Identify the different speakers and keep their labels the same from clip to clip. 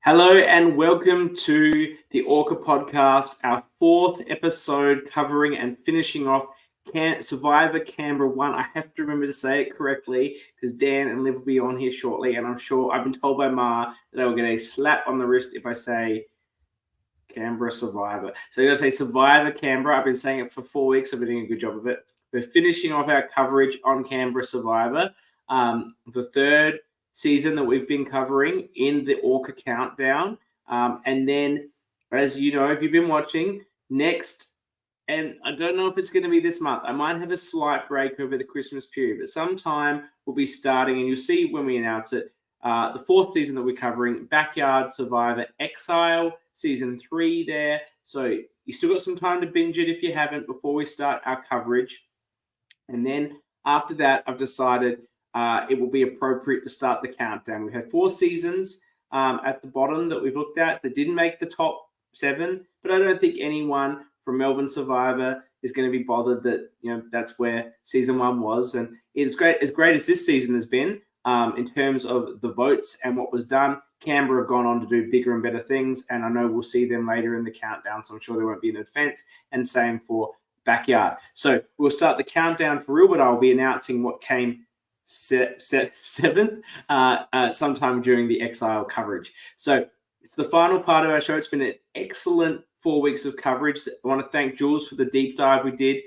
Speaker 1: Hello and welcome to the ORCA podcast, our fourth episode covering and finishing off Survivor Canberra 1. I have to remember to say it correctly because Dan and Liv will be on here shortly, and I'm sure I've been told by Ma that I will get a slap on the wrist if I say Canberra Survivor. So I'm going to say Survivor Canberra. I've been saying it for 4 weeks. I've been doing a good job of it. We're finishing off our coverage on Canberra Survivor, the third season that we've been covering in the ORCA countdown. And then, as you know, if you've been watching, next, and I don't know if it's going to be this month, I might have a slight break over the Christmas period, but sometime we'll be starting, and you'll see when we announce it, the fourth season that we're covering, Backyard Survivor Exile, season 3 there. So you still got some time to binge it if you haven't before we start our coverage. And then after that, I've decided it will be appropriate to start the countdown. We've had 4 seasons at the bottom that we've looked at that didn't make the top 7, but I don't think anyone from Melbourne Survivor is going to be bothered that, you know, that's where season 1 was. And it's great as this season has been in terms of the votes and what was done. Canberra have gone on to do bigger and better things, and I know we'll see them later in the countdown, so I'm sure there won't be an offense, and same for Backyard. So we'll start the countdown for real, but I'll be announcing what came seventh sometime during the Exile coverage. So it's the final part of our show. It's been an excellent 4 weeks of coverage. I want to thank Jules for the deep dive we did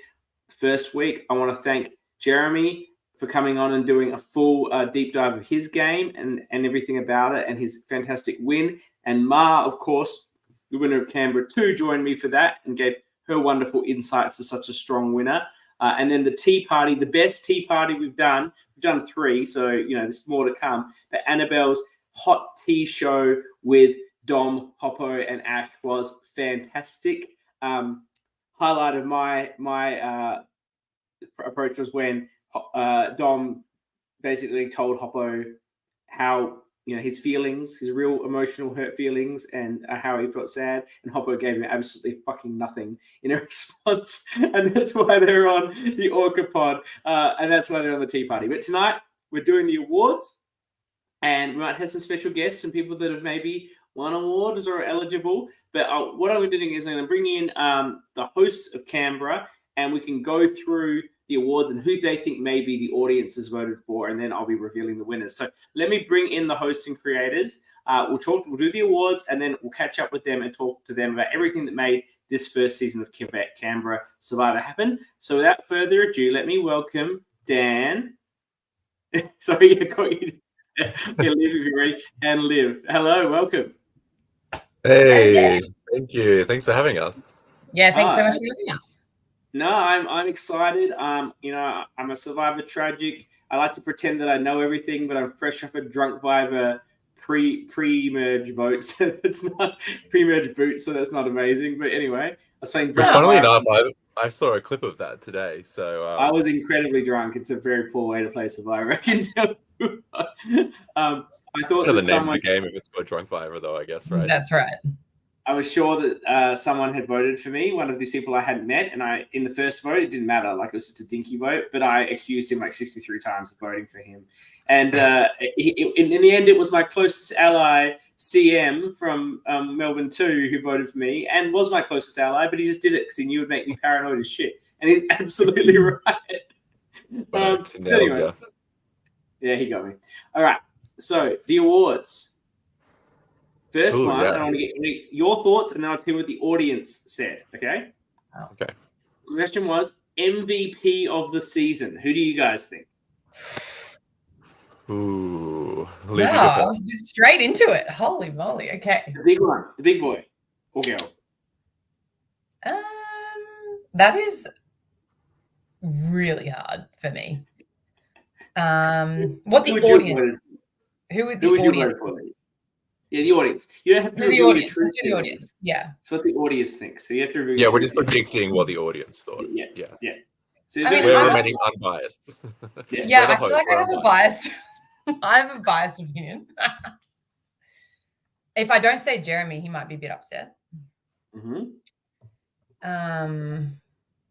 Speaker 1: the first week. I want to thank Jeremy for coming on and doing a full deep dive of his game and everything about it and his fantastic win. And Ma, of course, the winner of Canberra 2, joined me for that and gave her wonderful insights to such a strong winner. And then the tea party, the best tea party we've done 3, so, you know, there's more to come. But Annabelle's hot tea show with Dom, Hoppo, and Ash was fantastic. Highlight of my approach was when Dom basically told Hoppo how, you know, his feelings, his real emotional hurt feelings, and how he felt sad, and Hoppo gave him absolutely fucking nothing in a response, and that's why they're on the ORCA pod, and that's why they're on the tea party. But tonight we're doing the awards, and we might have some special guests, some people that have maybe won awards or are eligible. But what I'm going to do is I'm going to bring in the hosts of Canberra, and we can go through the awards and who they think maybe the audience has voted for, and then I'll be revealing the winners. So let me bring in the hosts and creators. We'll do the awards, and then we'll catch up with them and talk to them about everything that made this first season of Canberra Survivor happen. So without further ado, let me welcome Dan. Sorry, I got you. Liv, if you're ready, and Liv. Hello, welcome.
Speaker 2: Hey, thank you. Thanks for having us.
Speaker 3: Yeah, thanks so much for having us.
Speaker 1: No, I'm excited. You know, I'm a Survivor tragic. I like to pretend that I know everything, but I'm fresh off a drunk Survivor pre-merge vote, so it's not pre-merge boot, so that's not amazing. But anyway, I was playing.
Speaker 2: Funnily enough, I saw a clip of that today. So
Speaker 1: I was incredibly drunk. It's a very poor way to play Survivor, I can tell you. I thought that
Speaker 2: the name
Speaker 1: someone
Speaker 2: of the game if it's called drunk Survivor, though, I guess, right?
Speaker 3: That's right.
Speaker 1: I was sure that someone had voted for me, one of these people I hadn't met, and in the first vote, it didn't matter. Like, it was just a dinky vote, but I accused him like 63 times of voting for him. And in the end, it was my closest ally, CM from Melbourne 2, who voted for me and was my closest ally, but he just did it because he knew it would make me paranoid as shit. And he's absolutely right. So anyway, yeah, he got me. All right, so the awards. First one, yeah. I want to get your thoughts, and then I'll tell you what the audience said, okay?
Speaker 2: Okay.
Speaker 1: The question was MVP of the season. Who do you guys think?
Speaker 2: Ooh.
Speaker 3: Wow, straight into it. Holy moly. Okay.
Speaker 1: The big one, the big boy or girl.
Speaker 3: That is really hard for me. What the audience? Who would the audience?
Speaker 1: Yeah, the audience. You don't have to
Speaker 3: reveal the truth. The audience. Yeah.
Speaker 1: It's what the audience thinks. So you have to reveal.
Speaker 2: Yeah, we're just predicting what the audience thought.
Speaker 1: Yeah. So
Speaker 2: we're remaining unbiased.
Speaker 3: Yeah, I feel like I have a biased opinion. If I don't say Jeremy, he might be a bit upset.
Speaker 1: Mm-hmm.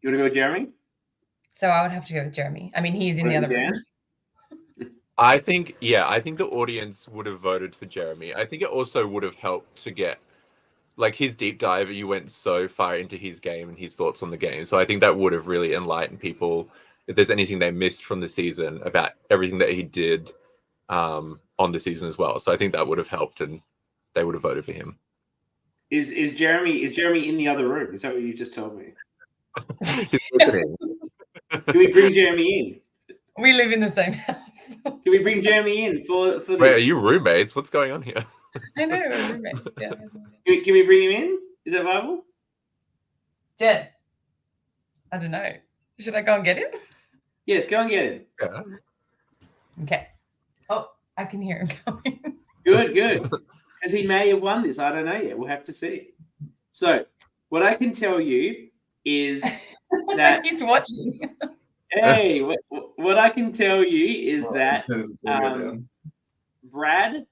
Speaker 1: You want to go with Jeremy?
Speaker 3: So I would have to go with Jeremy. I mean, he's in the other room.
Speaker 2: I think the audience would have voted for Jeremy. I think it also would have helped to get like his deep dive. You went so far into his game and his thoughts on the game. So I think that would have really enlightened people if there's anything they missed from the season about everything that he did on the season as well. So I think that would have helped and they would have voted for him.
Speaker 1: Is Jeremy in the other room? Is that what you just told me?
Speaker 2: He's listening.
Speaker 1: Can we bring Jeremy in?
Speaker 3: We live in the same house.
Speaker 1: Can we bring Jeremy in for this?
Speaker 2: Wait, are you roommates? What's going on here?
Speaker 3: I know, we're roommates. Yeah.
Speaker 1: Can we bring him in? Is that viable?
Speaker 3: Jess, I don't know. Should I go and get him?
Speaker 1: Yes, go and get him.
Speaker 2: Yeah.
Speaker 3: Okay. Oh, I can hear him coming.
Speaker 1: Good. Because he may have won this. I don't know yet. We'll have to see. So, what I can tell you is that
Speaker 3: he's watching.
Speaker 1: Hey, what I can tell you is that Brad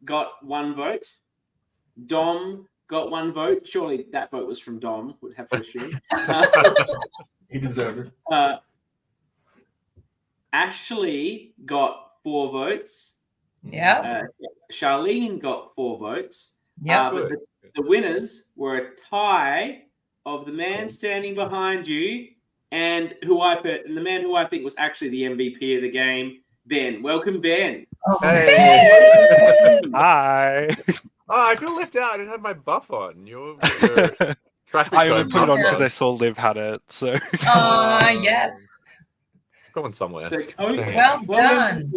Speaker 1: got 1 vote. Dom got 1 vote. Surely that vote was from Dom, would have to assume.
Speaker 4: He deserved it.
Speaker 1: Ashley got 4 votes.
Speaker 3: Yeah.
Speaker 1: Charlene got 4 votes.
Speaker 3: Yeah.
Speaker 1: But the winners were a tie of the man standing behind you and the man who I think was actually the MVP of the game, Ben. Welcome, Ben.
Speaker 2: Hey.
Speaker 5: Hi.
Speaker 2: Oh, I feel left out. I didn't have my buff on. You're traffic.
Speaker 5: I only put it on because I saw Liv had it. So.
Speaker 3: Yes.
Speaker 2: Going somewhere.
Speaker 1: So,
Speaker 3: well done,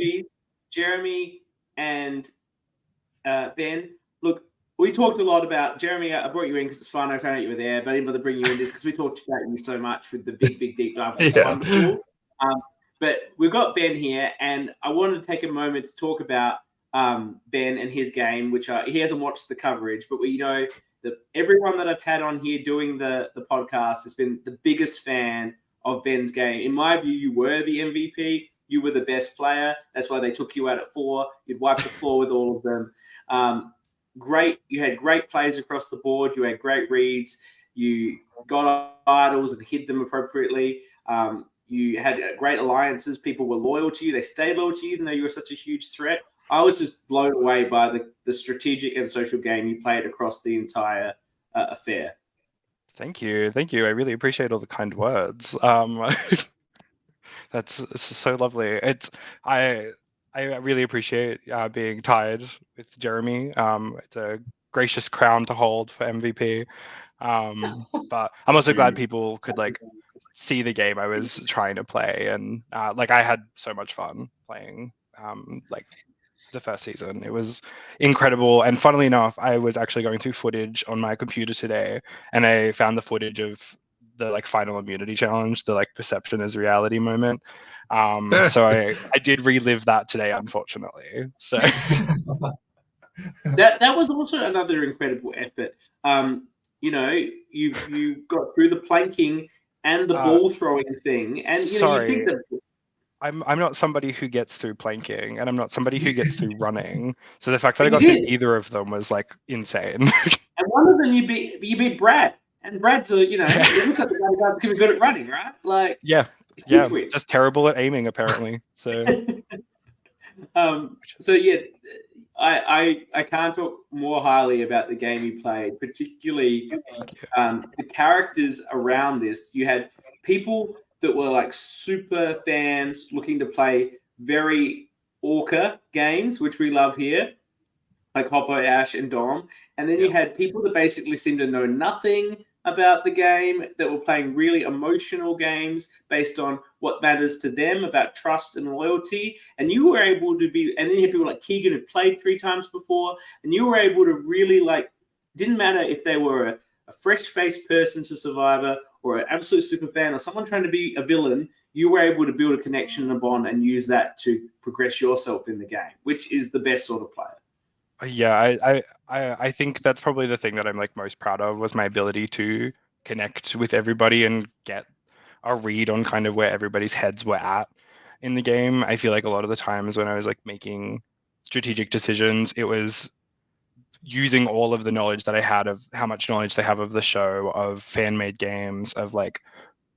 Speaker 1: Jeremy and Ben. Look, we talked a lot about Jeremy. I brought you in because it's fun. I found out you were there, but I didn't bother bringing you in this because we talked about you so much with the big deep dive. It's wonderful. But we've got Ben here, and I wanted to take a moment to talk about Ben and his game, which he hasn't watched the coverage, but we know that everyone that I've had on here doing the podcast has been the biggest fan of Ben's game. In my view, you were the MVP. You were the best player. That's why they took you out at 4. You'd wipe the floor with all of them. Great. You had great plays across the board. You had great reads. You got idols and hid them appropriately. You had great alliances. People were loyal to you. They stayed loyal to you, even though you were such a huge threat. I was just blown away by the strategic and social game you played across the entire affair.
Speaker 5: Thank you. I really appreciate all the kind words. That's so lovely. I really appreciate being tied with Jeremy. It's a gracious crown to hold for MVP. But I'm also glad people could see the game I was trying to play, and I had so much fun playing the first season. It was incredible, and funnily enough, I was actually going through footage on my computer today, and I found the footage of the final immunity challenge, the perception as reality moment. So I did relive that today, unfortunately. So
Speaker 1: that was also another incredible effort. You got through the planking and the ball throwing thing, and you think that
Speaker 5: I'm not somebody who gets through planking, and I'm not somebody who gets through running. So the fact that I got through either of them was insane.
Speaker 1: And one of them you beat Brad, and Brad's it looks like the guy's pretty good at running, right?
Speaker 5: Yeah, just terrible at aiming apparently. So
Speaker 1: I can't talk more highly about the game you played, particularly the characters around this. You had people that were super fans looking to play very ORCA games, which we love here, like Hopper, Ash, and Dom. And then you had people that basically seemed to know nothing about the game, that were playing really emotional games based on what matters to them about trust and loyalty. And you were able to and then you had people like Keegan who played 3 times before, and you were able to really didn't matter if they were a fresh-faced person to Survivor or an absolute super fan or someone trying to be a villain, you were able to build a connection and a bond and use that to progress yourself in the game, which is the best sort of player.
Speaker 5: Yeah, I think that's probably the thing that I'm most proud of, was my ability to connect with everybody and get a read on kind of where everybody's heads were at in the game. I feel like a lot of the times when I was making strategic decisions, it was using all of the knowledge that I had of how much knowledge they have of the show, of fan-made games, of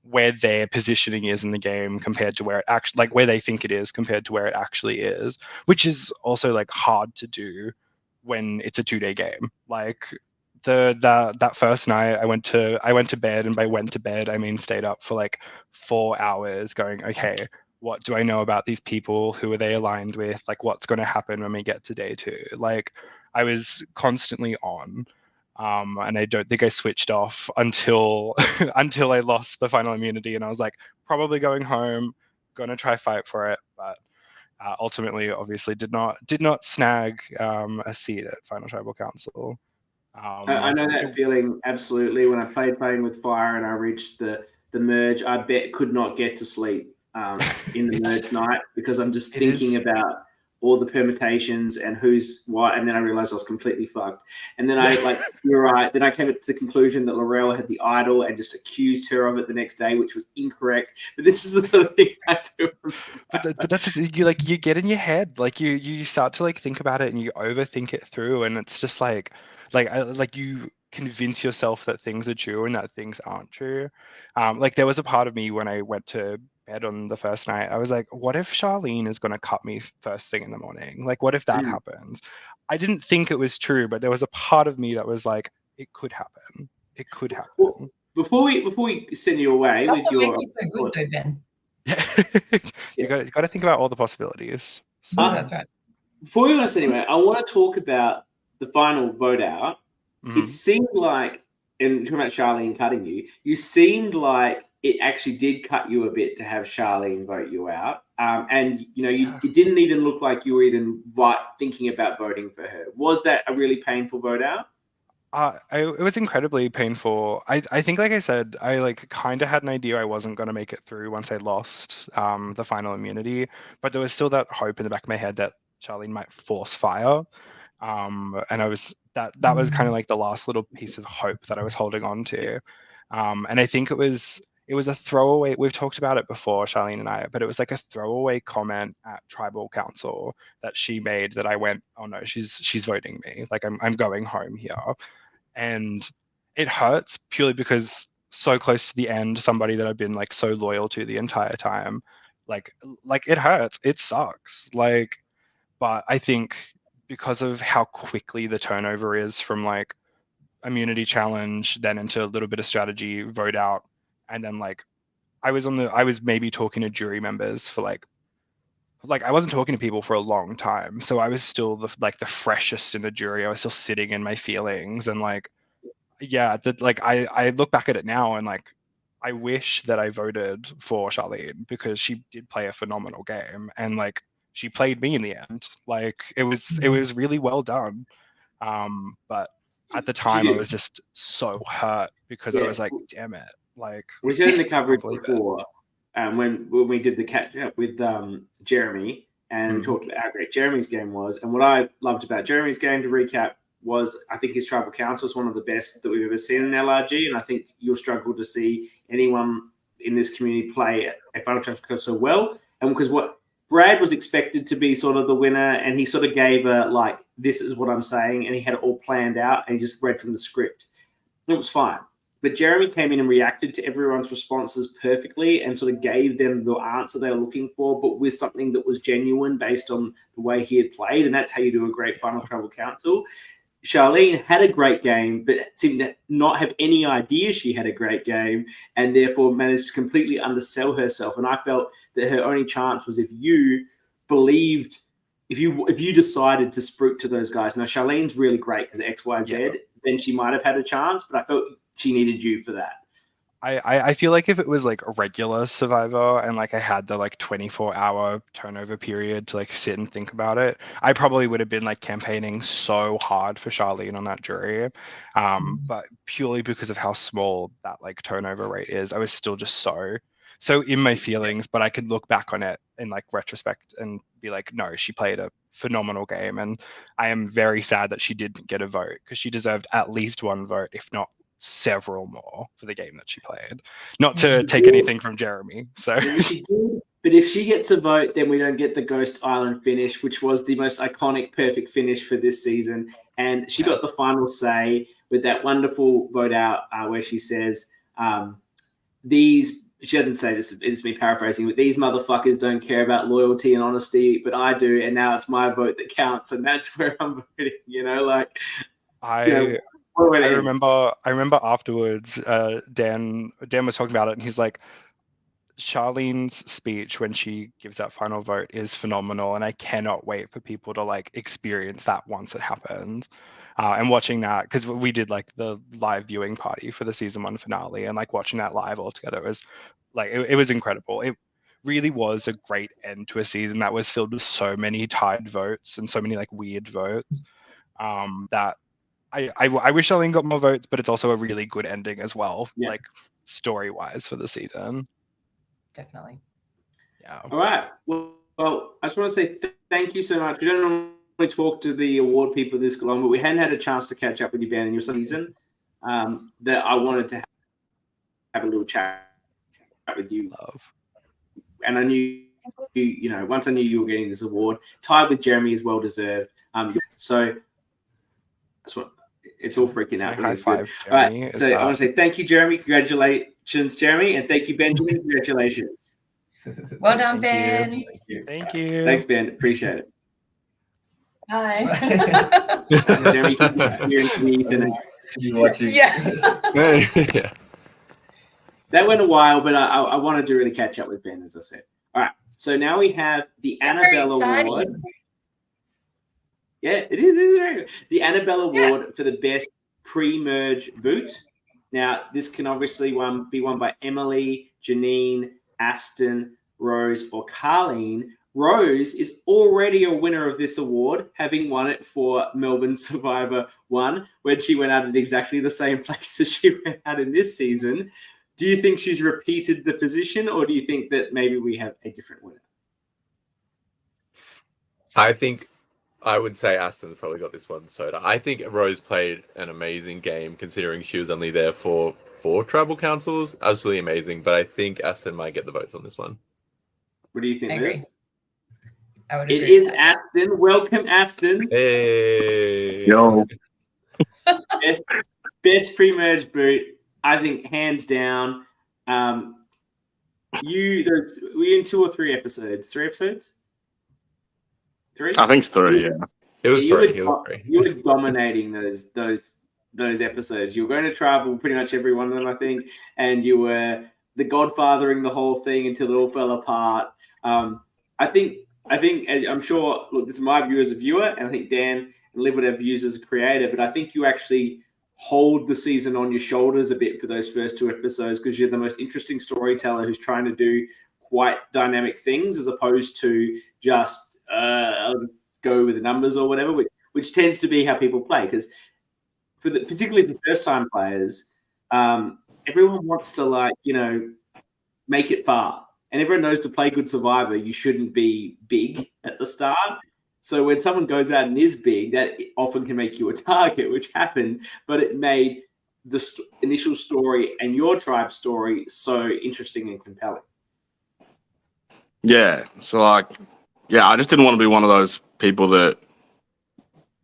Speaker 5: where their positioning is in the game compared to where it actually, like where they think it is compared to where it actually is, which is also like hard to do when it's a 2-day game. Like that first night I went to bed, and by went to bed I mean stayed up for like 4 hours going, okay, what do I know about these people? Who are they aligned with? Like, what's going to happen when we get to day 2? Like, I was constantly on. And I don't think I switched off until until I lost the final immunity, and I was like, probably going home, gonna try fight for it, but ultimately, obviously, did not snag a seat at Final Tribal Council.
Speaker 1: I know that feeling absolutely. When I playing with Fire and I reached the merge, I could not get to sleep in the merge night, because I'm just thinking about all the permutations and who's what, and then I realized I was completely fucked. And then you're right. Then I came to the conclusion that Laurel had the idol and just accused her of it the next day, which was incorrect. But this is the sort of thing I do.
Speaker 5: But that's you get in your head, like you start to like think about it and you overthink it through, and it's just like you convince yourself that things are true and that things aren't true. Like there was a part of me when I went to bed on the first night, I was like, what if Charlene is going to cut me first thing in the morning? Like, what if that happens? I didn't think it was true, but there was a part of me that was like, it could happen. It could happen.
Speaker 1: Well, before we send you away,
Speaker 3: that's what makes you so good, though, Ben.
Speaker 5: You got to think about all the possibilities.
Speaker 3: So, that's right.
Speaker 1: Before we send you away, I want to talk about the final vote out.
Speaker 5: Mm-hmm.
Speaker 1: It seemed like, and talking about Charlene cutting you, you seemed like it actually did cut you a bit to have Charlene vote you out. And, it didn't even look like you were even thinking about voting for her. Was that a really painful vote out?
Speaker 5: It was incredibly painful. I think, like I said, I like kind of had an idea I wasn't going to make it through once I lost the final immunity, but there was still that hope in the back of my head that Charlene might force fire. And I was that was kind of like the last little piece of hope that I was holding on to. And I think it was a throwaway. We've talked about it before, Charlene and I, but it was like a throwaway comment at Tribal Council that she made that I went, oh no, she's voting me. Like I'm going home here. And it hurts purely because so close to the end, somebody that I've been like so loyal to the entire time, like it hurts. It sucks. But I think because of how quickly the turnover is from like immunity challenge, then into a little bit of strategy, vote out, and then like I was maybe talking to jury members for like I wasn't talking to people for a long time, so I was still the freshest in the jury. I was still sitting in my feelings, and I look back at it now and like I wish that I voted for Charlene, because she did play a phenomenal game, and like she played me in the end. Like it was really well done. But at the time I was just so hurt because I was like, damn it. Like
Speaker 1: we said in the coverage before, when we did the catch up with Jeremy and talked about how great Jeremy's game was. And what I loved about Jeremy's game, to recap, was I think his Tribal Council is one of the best that we've ever seen in LRG, and I think you'll struggle to see anyone in this community play a Final Tribal Council so well. And because what Brad was expected to be sort of the winner, and he sort of gave this is what I'm saying, and he had it all planned out, and he just read from the script. It was fine. But Jeremy came in and reacted to everyone's responses perfectly and sort of gave them the answer they were looking for, but with something that was genuine based on the way he had played, and that's how you do a great Final Tribal Council. Charlene had a great game, but seemed to not have any idea she had a great game, and therefore managed to completely undersell herself. And I felt that her only chance was if you believed, if you decided to spruik to those guys. Now, Charlene's really great because of X, Y, Z, then she might have had a chance, but I felt she needed you for that.
Speaker 5: I feel like if it was like a regular Survivor and like I had the like 24-hour turnover period to like sit and think about it, I probably would have been like campaigning so hard for Charlene on that jury. But purely because of how small that like turnover rate is, I was still just so in my feelings. But I could look back on it in like retrospect and be like, no, she played a phenomenal game, and I am very sad that she didn't get a vote, because she deserved at least one vote, if not several more, for the game that she played. Not to take anything from Jeremy. So
Speaker 1: but if she gets a vote, then we don't get the Ghost Island finish, which was the most iconic perfect finish for this season. And she got the final say with that wonderful vote out where she says, these she didn't say this, it's me paraphrasing, but these motherfuckers don't care about loyalty and honesty, but I do, and now it's my vote that counts, and that's where I'm voting,
Speaker 5: I remember afterwards, Dan was talking about it, and he's like, Charlene's speech when she gives that final vote is phenomenal, and I cannot wait for people to like experience that once it happens. And watching that, because we did like the live viewing party for the season 1 finale, and like watching that live all together was like it was incredible. It really was a great end to a season that was filled with so many tied votes and so many like weird votes. That I wish Charlene got more votes, but it's also a really good ending as well, like story wise for the season.
Speaker 3: Definitely.
Speaker 1: Yeah. All right. Well, I just want to say thank you so much. We don't normally talk to the award people this long, but we hadn't had a chance to catch up with you, Ben, in your season. That I wanted to have a little chat with you. And I knew, once I knew you were getting this award, tied with Jeremy is well deserved. So that's what it's all freaking out.
Speaker 5: High five,
Speaker 1: all right. So I want to say thank you, Jeremy. Congratulations, Jeremy, and thank you, Benjamin. Congratulations.
Speaker 3: Well done, Ben.
Speaker 5: Thank you.
Speaker 1: Thanks, Ben. Appreciate it.
Speaker 3: Hi.
Speaker 1: Jeremy,
Speaker 3: yeah.
Speaker 1: That went a while, but I wanted to really catch up with Ben, as I said. All right. So now we have the Annabelle Award. Yeah, it is very good. The Annabelle Award for the best pre-merge boot. Now, this can obviously be won by Emily, Janine, Aston, Rose, or Carleen. Rose is already a winner of this award, having won it for Melbourne Survivor 1, when she went out at exactly the same place as she went out in this season. Do you think she's repeated the position, or do you think that maybe we have a different winner?
Speaker 2: I would say Aston's probably got this one, Soda. I think Rose played an amazing game, considering she was only there for 4 tribal councils. Absolutely amazing. But I think Aston might get the votes on this one.
Speaker 1: What do you think, Liv?
Speaker 3: It
Speaker 1: is Aston. Welcome, Aston.
Speaker 2: Hey.
Speaker 4: Yo.
Speaker 1: Best pre-merge boot, I think, hands down. Were you in 2 or 3 episodes? 3 episodes? 3?
Speaker 4: I think it's 3, yeah.
Speaker 2: It was 3. It was 3.
Speaker 1: You were dominating those episodes. You were going to travel pretty much every one of them, I think, and you were the godfathering the whole thing until it all fell apart. I think, as I'm sure, look, this is my view as a viewer, and I think Dan and Liv would have views as a creator, but I think you actually hold the season on your shoulders a bit for those first 2 episodes, because you're the most interesting storyteller who's trying to do quite dynamic things, as opposed to just go with the numbers or whatever, which tends to be how people play. Because particularly for first-time players, everyone wants to make it far, and everyone knows to play good Survivor, you shouldn't be big at the start. So when someone goes out and is big, that often can make you a target, which happened, but it made the initial story and your tribe story so interesting and compelling.
Speaker 4: Yeah. So I just didn't want to be one of those people that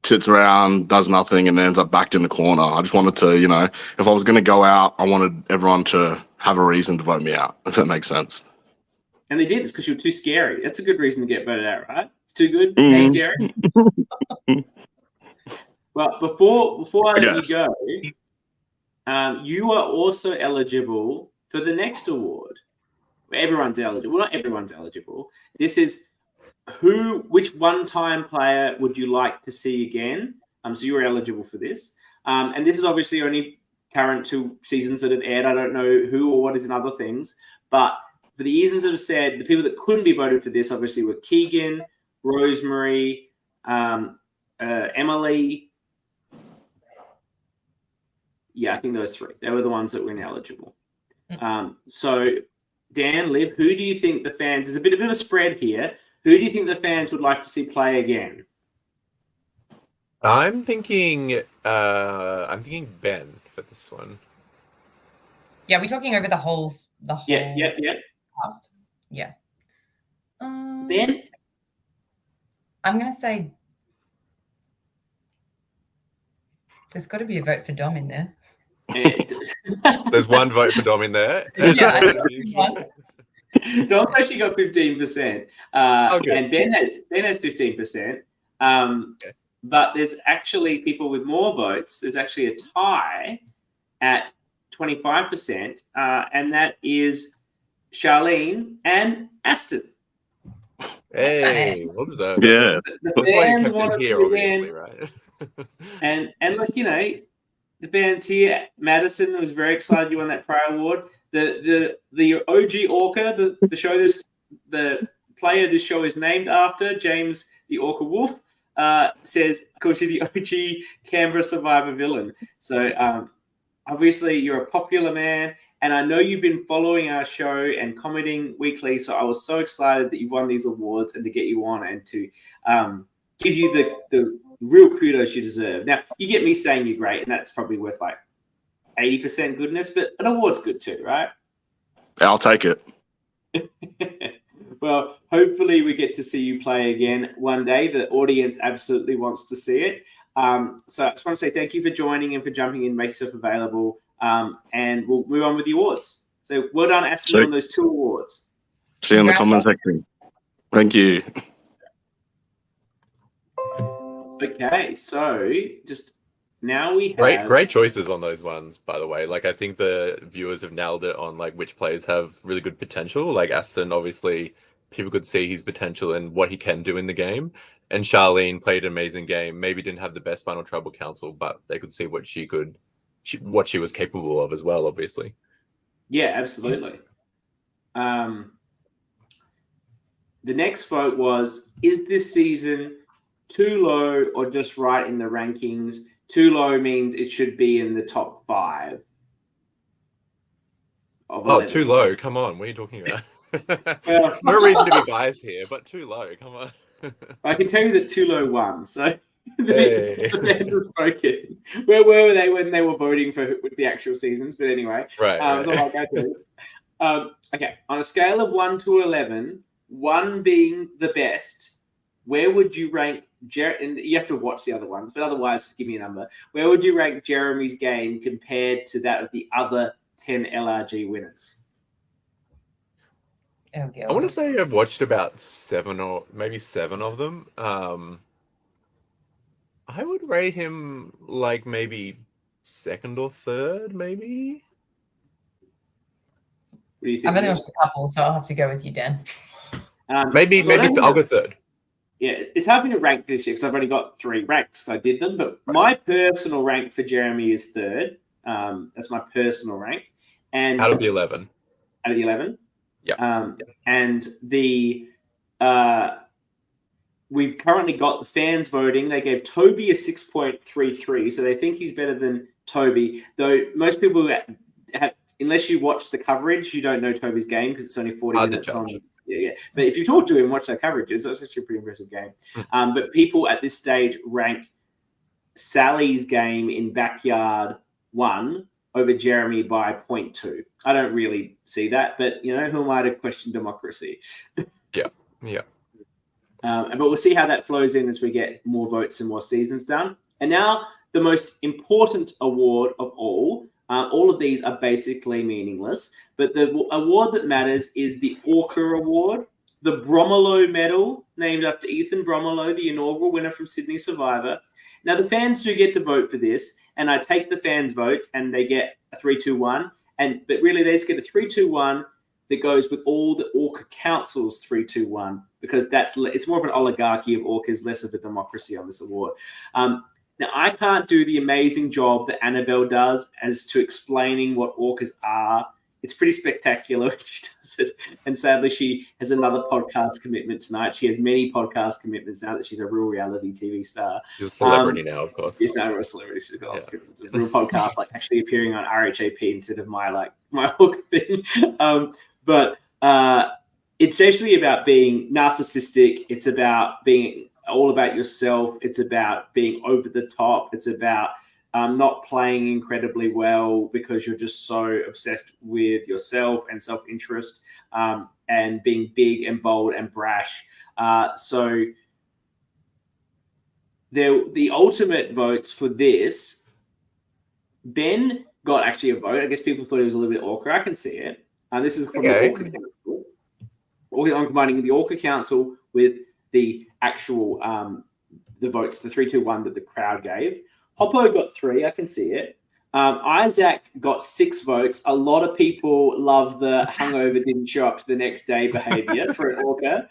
Speaker 4: sits around, does nothing, and then ends up backed in the corner. I just wanted to, if I was going to go out, I wanted everyone to have a reason to vote me out, if that makes sense.
Speaker 1: And they did. It's because you're too scary. That's a good reason to get voted out, right? It's too good, too scary. Well, before I let you go, you are also eligible for the next award. Everyone's eligible. Well, not everyone's eligible. This is which one-time player would you like to see again? So you're eligible for this. And this is obviously only current 2 seasons that have aired. I don't know who or what is in other things, but for the reasons that have said, the people that couldn't be voted for this obviously were Keegan, Rosemary, Emily. Yeah, I think those 3. They were the ones that were ineligible. So, Dan, Liv, who do you think the fans? There's a bit of a spread here. Who do you think the fans would like to see play again?
Speaker 2: I'm thinking Ben for this one.
Speaker 3: Yeah, we're talking over the whole.
Speaker 1: Yeah.
Speaker 3: Cast. Yeah.
Speaker 1: Ben?
Speaker 3: I'm going to say there's got to be a vote for Dom in there.
Speaker 2: There's one vote for Dom in there.
Speaker 3: Yeah,
Speaker 1: Dom's actually got 15%, and Ben has 15%. But there's actually people with more votes. There's actually a tie at 25%, and that is Charlene and Aston.
Speaker 2: Hey, what is that?
Speaker 4: Yeah.
Speaker 1: The fans want
Speaker 2: here,
Speaker 1: to
Speaker 2: obviously,
Speaker 1: win,
Speaker 2: right?
Speaker 1: and look, the fans here. Madison was very excited you won that prior award. The OG Orca, the show the player this show is named after, James the Orca Wolf, says, calls you the OG Canberra Survivor villain. So obviously you're a popular man, and I know you've been following our show and commenting weekly. So I was so excited that you've won these awards and to get you on and to give you the real kudos you deserve. Now, you get me saying you're great, and that's probably worth like 80% goodness, but an award's good too, right?
Speaker 4: I'll take it.
Speaker 1: Well, hopefully we get to see you play again one day. The audience absolutely wants to see it. So I just want to say thank you for joining and for jumping in, make yourself available, and we'll move on with the awards. So well done, Aston, on those 2 awards.
Speaker 4: See you in the comment section. Thank you.
Speaker 1: Okay, so just now we have...
Speaker 2: Great choices on those ones, by the way. Like, I think the viewers have nailed it on like which players have really good potential. Like Aston, obviously, people could see his potential and what he can do in the game. And Charlene played an amazing game. Maybe didn't have the best final trouble council, but they could see what she was capable of as well, obviously.
Speaker 1: Yeah, absolutely. The next vote was, is this season too low or just right in the rankings? Too low means it should be in the top 5.
Speaker 2: Oh, too low. Come on. What are you talking about?
Speaker 1: Well,
Speaker 2: no reason to be biased here, but too low. Come on.
Speaker 1: I can tell you that too low won. So
Speaker 2: Hey.
Speaker 1: the fans were broken. Where were they when they were voting for with the actual seasons? But anyway,
Speaker 2: Right.
Speaker 1: So I'll go through. Okay, on a scale of 1 to 11, 1 being the best, where would you rank and you have to watch the other ones, but otherwise just give me a number. Where would you rank Jeremy's game compared to that of the other 10 LRG winners?
Speaker 3: Okay.
Speaker 2: I want to say I've watched about 7 or maybe 7 of them. I would rate him like maybe 2nd or 3rd, maybe.
Speaker 1: What do you think?
Speaker 3: I've only watched a couple, so I'll have to go with you, Dan.
Speaker 2: Maybe I'll go 3rd.
Speaker 1: Yeah, it's hard for me to rank this year because I've only got 3 ranks. I did them, but my personal rank for Jeremy is 3rd. That's my personal rank. And
Speaker 2: out of the 11.
Speaker 1: Out of the 11?
Speaker 2: Yeah.
Speaker 1: And we've currently got the fans voting. They gave Toby a 6.33, so they think he's better than Toby. Though most people have, unless you watch the coverage, you don't know Toby's game because it's only 40 minutes on. Yeah. But if you talk to him, watch that coverage, it's actually a pretty impressive game. But people at this stage rank Sally's game in Backyard 1 over Jeremy by 0.2. I don't really see that, but who am I to question democracy?
Speaker 2: Yeah.
Speaker 1: But we'll see how that flows in as we get more votes and more seasons done. And now the most important award of all. All of these are basically meaningless, but the award that matters is the ORCA award, the Bromilow Medal, named after Ethan Bromilow, the inaugural winner from Sydney Survivor. Now, the fans do get to vote for this, and I take the fans' votes, and they get a 3-2-1. But really, they just get a 3-2-1 that goes with all the ORCA councils 3-2-1, because it's more of an oligarchy of ORCAs, less of a democracy on this award. Now, I can't do the amazing job that Annabelle does as to explaining what orcas are. It's pretty spectacular when she does it. And sadly, she has another podcast commitment tonight. She has many podcast commitments now that she's a real reality TV star.
Speaker 2: She's a celebrity now, of course.
Speaker 1: She's now a celebrity. She's got a real podcast, like actually appearing on RHAP instead of my orca thing. But it's actually about being narcissistic. It's about being all about yourself. It's about being over the top. It's about not playing incredibly well because you're just so obsessed with yourself and self-interest, and being big and bold and brash. So the ultimate votes for this, Ben got actually a vote. I guess people thought he was a little bit ORCA. I can see it. This is from the
Speaker 2: Okay.
Speaker 1: ORCA Council. I'm combining the ORCA Council with the actual the votes, the 3-2-1 that the crowd gave. Hoppo got 3. I can see it. Isaac got 6 votes. A lot of people love the hungover didn't show up to the next day behavior for an ORCA.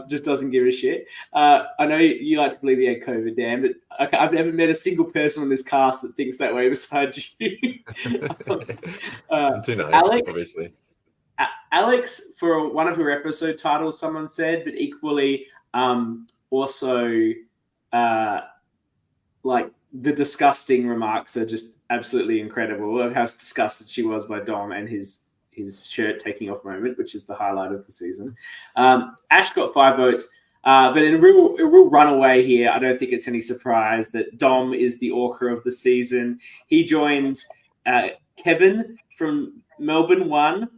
Speaker 1: Just doesn't give a shit. I know you like to believe he had COVID, Dan, but I've never met a single person on this cast that thinks that way besides you.
Speaker 2: Too nice,
Speaker 1: Alex,
Speaker 2: obviously.
Speaker 1: Alex, for one of her episode titles, someone said, but equally also like the disgusting remarks are just absolutely incredible of how disgusted she was by Dom and his shirt taking off moment, which is the highlight of the season. Ash got 5 votes, but in a real runaway here, I don't think it's any surprise that Dom is the ORCA of the season. He joins Kevin from Melbourne 1,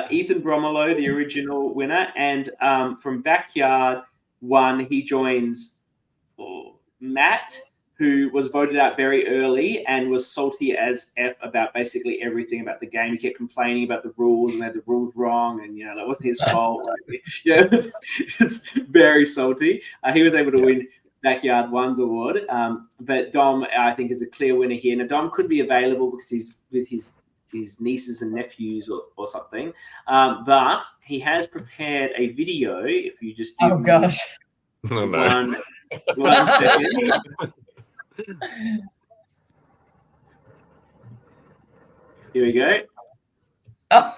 Speaker 1: Ethan Bromilow, the original winner, and from Backyard 1, he joins Matt, who was voted out very early and was salty as F about basically everything about the game. He kept complaining about the rules and they had the rules wrong, and that wasn't his fault. Just very salty. He was able to win Backyard 1's award, but Dom, I think, is a clear winner here. Now, Dom could be available because he's with his nieces and nephews or something, but he has prepared a video. If you just give me
Speaker 2: Oh, no.
Speaker 1: one second. Here we go.
Speaker 3: Oh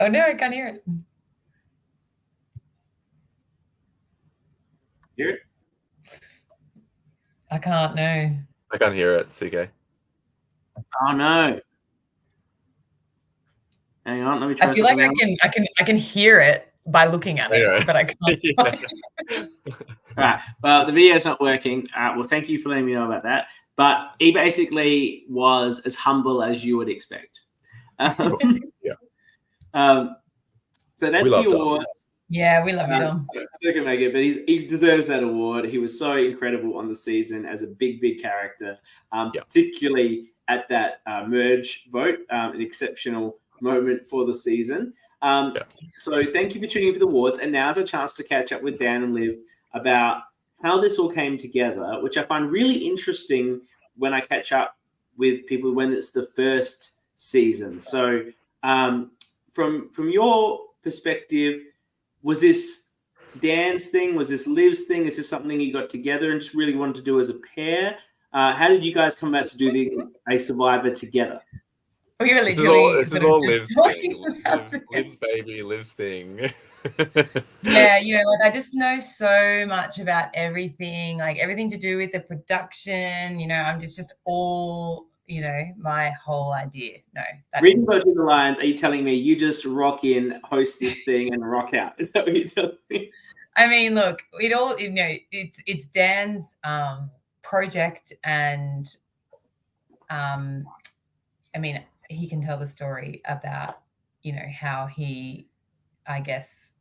Speaker 3: no, I can't hear it.
Speaker 1: Hear it?
Speaker 3: I can't, no.
Speaker 2: I can't hear it, CK.
Speaker 1: Oh no. Hang on, let me try.
Speaker 3: I feel like I can hear it by looking at it, but I can't.
Speaker 2: Yeah.
Speaker 1: All right. Well, the video's not working. Well, thank you for letting me know about that. But he basically was as humble as you would expect.
Speaker 2: Yeah.
Speaker 1: So that's
Speaker 2: We love
Speaker 1: the
Speaker 2: Dom.
Speaker 1: award.
Speaker 3: Yeah, we love you, Dom.
Speaker 1: Still can make it, but he deserves that award. He was so incredible on the season as a big character, particularly at that merge vote, an exceptional moment for the season. So thank you for tuning in for the awards. And now's a chance to catch up with Dan and Liv about how this all came together, which I find really interesting when I catch up with people when it's the first season. So from your perspective, was this Dan's thing? Was this Liv's thing? Is this something you got together and just really wanted to do as a pair? How did you guys come out to do a Survivor together?
Speaker 2: This is all Liv's thing. Liv's baby, Liv's thing.
Speaker 3: Yeah, I just know so much about everything, like everything to do with the production. I'm just all, my whole idea. No.
Speaker 1: Reading between the lines, are you telling me you just rock in, host this thing, and rock out? Is that what you're telling me?
Speaker 3: I mean, look, it's Dan's project, and I mean, he can tell the story about, how he, I guess,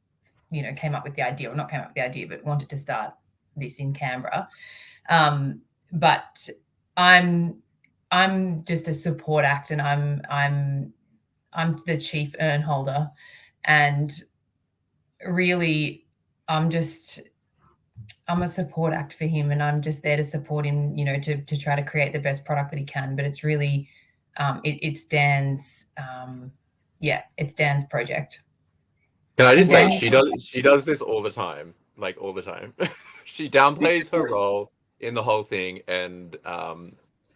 Speaker 3: came up with the idea, or not came up with the idea, but wanted to start this in Canberra. But I'm just a support act, and I'm the chief urn holder, and really I'm a support act for him, and I'm just there to support him, to try to create the best product that he can. But it's really it's Dan's it's Dan's project.
Speaker 2: Can I just say she does this all the time, like all the time. She downplays her role in the whole thing, and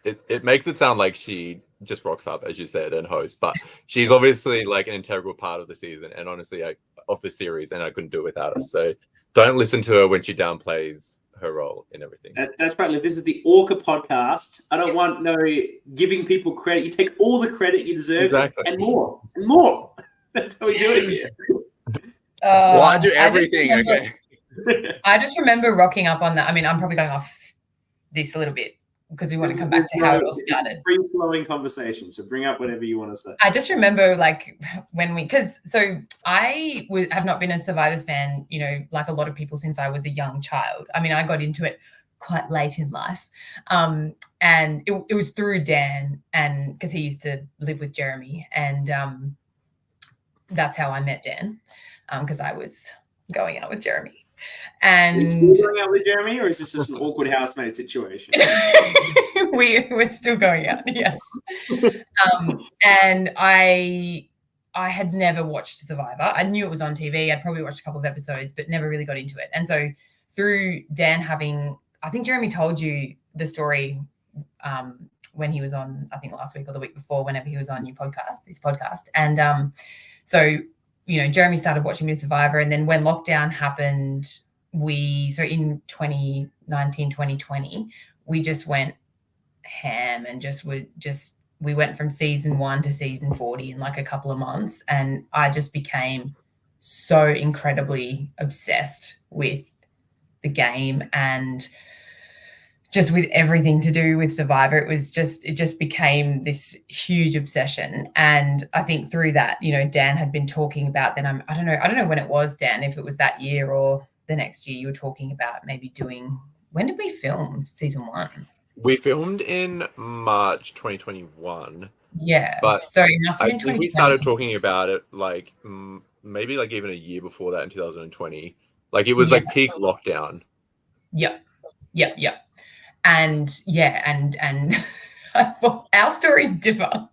Speaker 2: it makes it sound like she just rocks up, as you said, and hosts, but she's obviously like an integral part of the season and honestly of the series, and I couldn't do it without her. So don't listen to her when she downplays her role in everything.
Speaker 1: That's right. This is the ORCA podcast. I don't want giving people credit. You take all the credit you deserve,
Speaker 2: exactly,
Speaker 1: and more and more. That's how we do it here.
Speaker 2: I do everything.
Speaker 3: I just remember rocking up on that. I mean, I'm probably going off this a little bit because we want to come back to how it all started.
Speaker 1: Free-flowing conversation, so bring up whatever you want to say.
Speaker 3: I just remember I have not been a Survivor fan, like a lot of people, since I was a young child. I mean, I got into it quite late in life. And it was through Dan, and because he used to live with Jeremy, and that's how I met Dan, because I was going out with Jeremy.
Speaker 1: Are you
Speaker 3: And
Speaker 1: still going out with Jeremy, or is this just an awkward housemate situation?
Speaker 3: we're still going out, yes. And I had never watched Survivor. I knew it was on TV. I'd probably watched a couple of episodes, but never really got into it. And so through Dan having, I think Jeremy told you the story when he was on, I think last week or the week before, whenever he was on this podcast. And so, you know, Jeremy started watching New Survivor, and then when lockdown happened, so in 2019, 2020, we just went ham and we went from season 1 to season 40 in like a couple of months. And I just became so incredibly obsessed with the game and just with everything to do with Survivor. It just became this huge obsession. And I think through that, you know, Dan had been talking about, then I don't know when it was, Dan, if it was that year or the next year, you were talking about maybe doing, when did we film season 1?
Speaker 2: We filmed in March 2021.
Speaker 3: Yeah.
Speaker 2: But
Speaker 3: so it must have
Speaker 2: I
Speaker 3: been
Speaker 2: think
Speaker 3: 2020.
Speaker 2: we started talking about it like maybe like even a year before that in 2020. Like it was like peak lockdown.
Speaker 3: Yep. And well, our stories differ.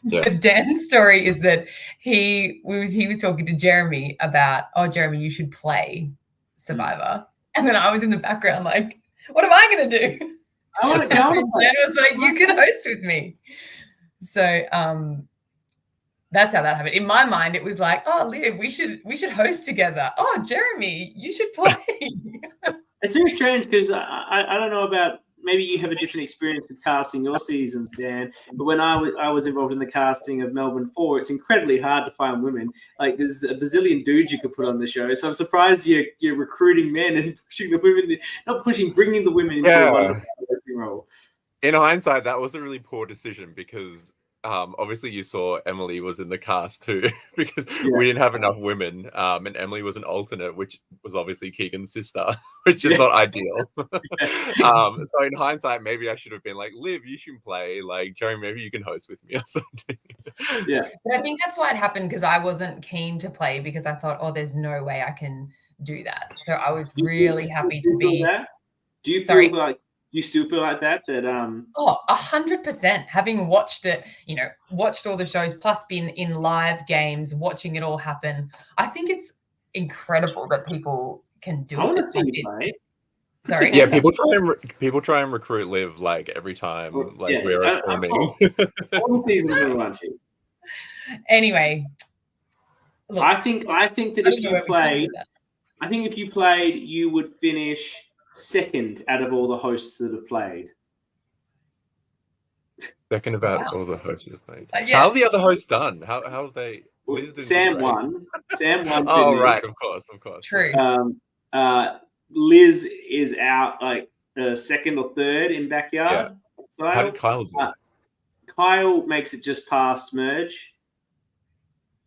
Speaker 2: Yeah.
Speaker 3: But Dan's story is that he was talking to Jeremy about, oh, Jeremy, you should play Survivor. And then I was in the background like, what am I going to do?
Speaker 1: I want to go.
Speaker 3: Dan was like, you can host with me. So that's how that happened. In my mind, it was like, oh, Liv, we should host together. Oh, Jeremy, you should play.
Speaker 1: It's very strange because I don't know about, maybe you have a different experience with casting your seasons, Dan. But when I was involved in the casting of Melbourne 4, it's incredibly hard to find women. Like there's a bazillion dudes you could put on the show. So I'm surprised you're recruiting men and pushing the women, bringing the women into a wonderful role.
Speaker 2: In hindsight, that was a really poor decision because obviously you saw Emily was in the cast too because we didn't have enough women, and Emily was an alternate, which was obviously Keegan's sister, which is not ideal. So in hindsight, maybe I should have been like, Liv, you should play, like, Jeremy, maybe you can host with me or something.
Speaker 3: But I think that's why it happened, because I wasn't keen to play, because I thought, oh, there's no way I can do that. So I was really happy to be.
Speaker 1: Do you feel like you still feel like that?
Speaker 3: 100%. Having watched it, you know, watched all the shows, plus been in live games, watching it all happen. I think it's incredible that people can do it.
Speaker 1: I want to see you play.
Speaker 3: Sorry.
Speaker 2: Yeah, people try and recruit Liv like every time, we're filming.
Speaker 1: All season aren't you?
Speaker 3: Anyway, look,
Speaker 1: I think that if you played, you would finish second out of all the hosts that have played.
Speaker 2: Second about all the hosts that have played.
Speaker 3: Yeah.
Speaker 2: How have the other hosts done? How have they?
Speaker 1: Sam won.
Speaker 2: Oh, right, of course.
Speaker 3: True.
Speaker 1: Liz is out like second or third in backyard.
Speaker 2: Yeah.
Speaker 1: So
Speaker 2: how did Kyle do?
Speaker 1: Kyle makes it just past merge.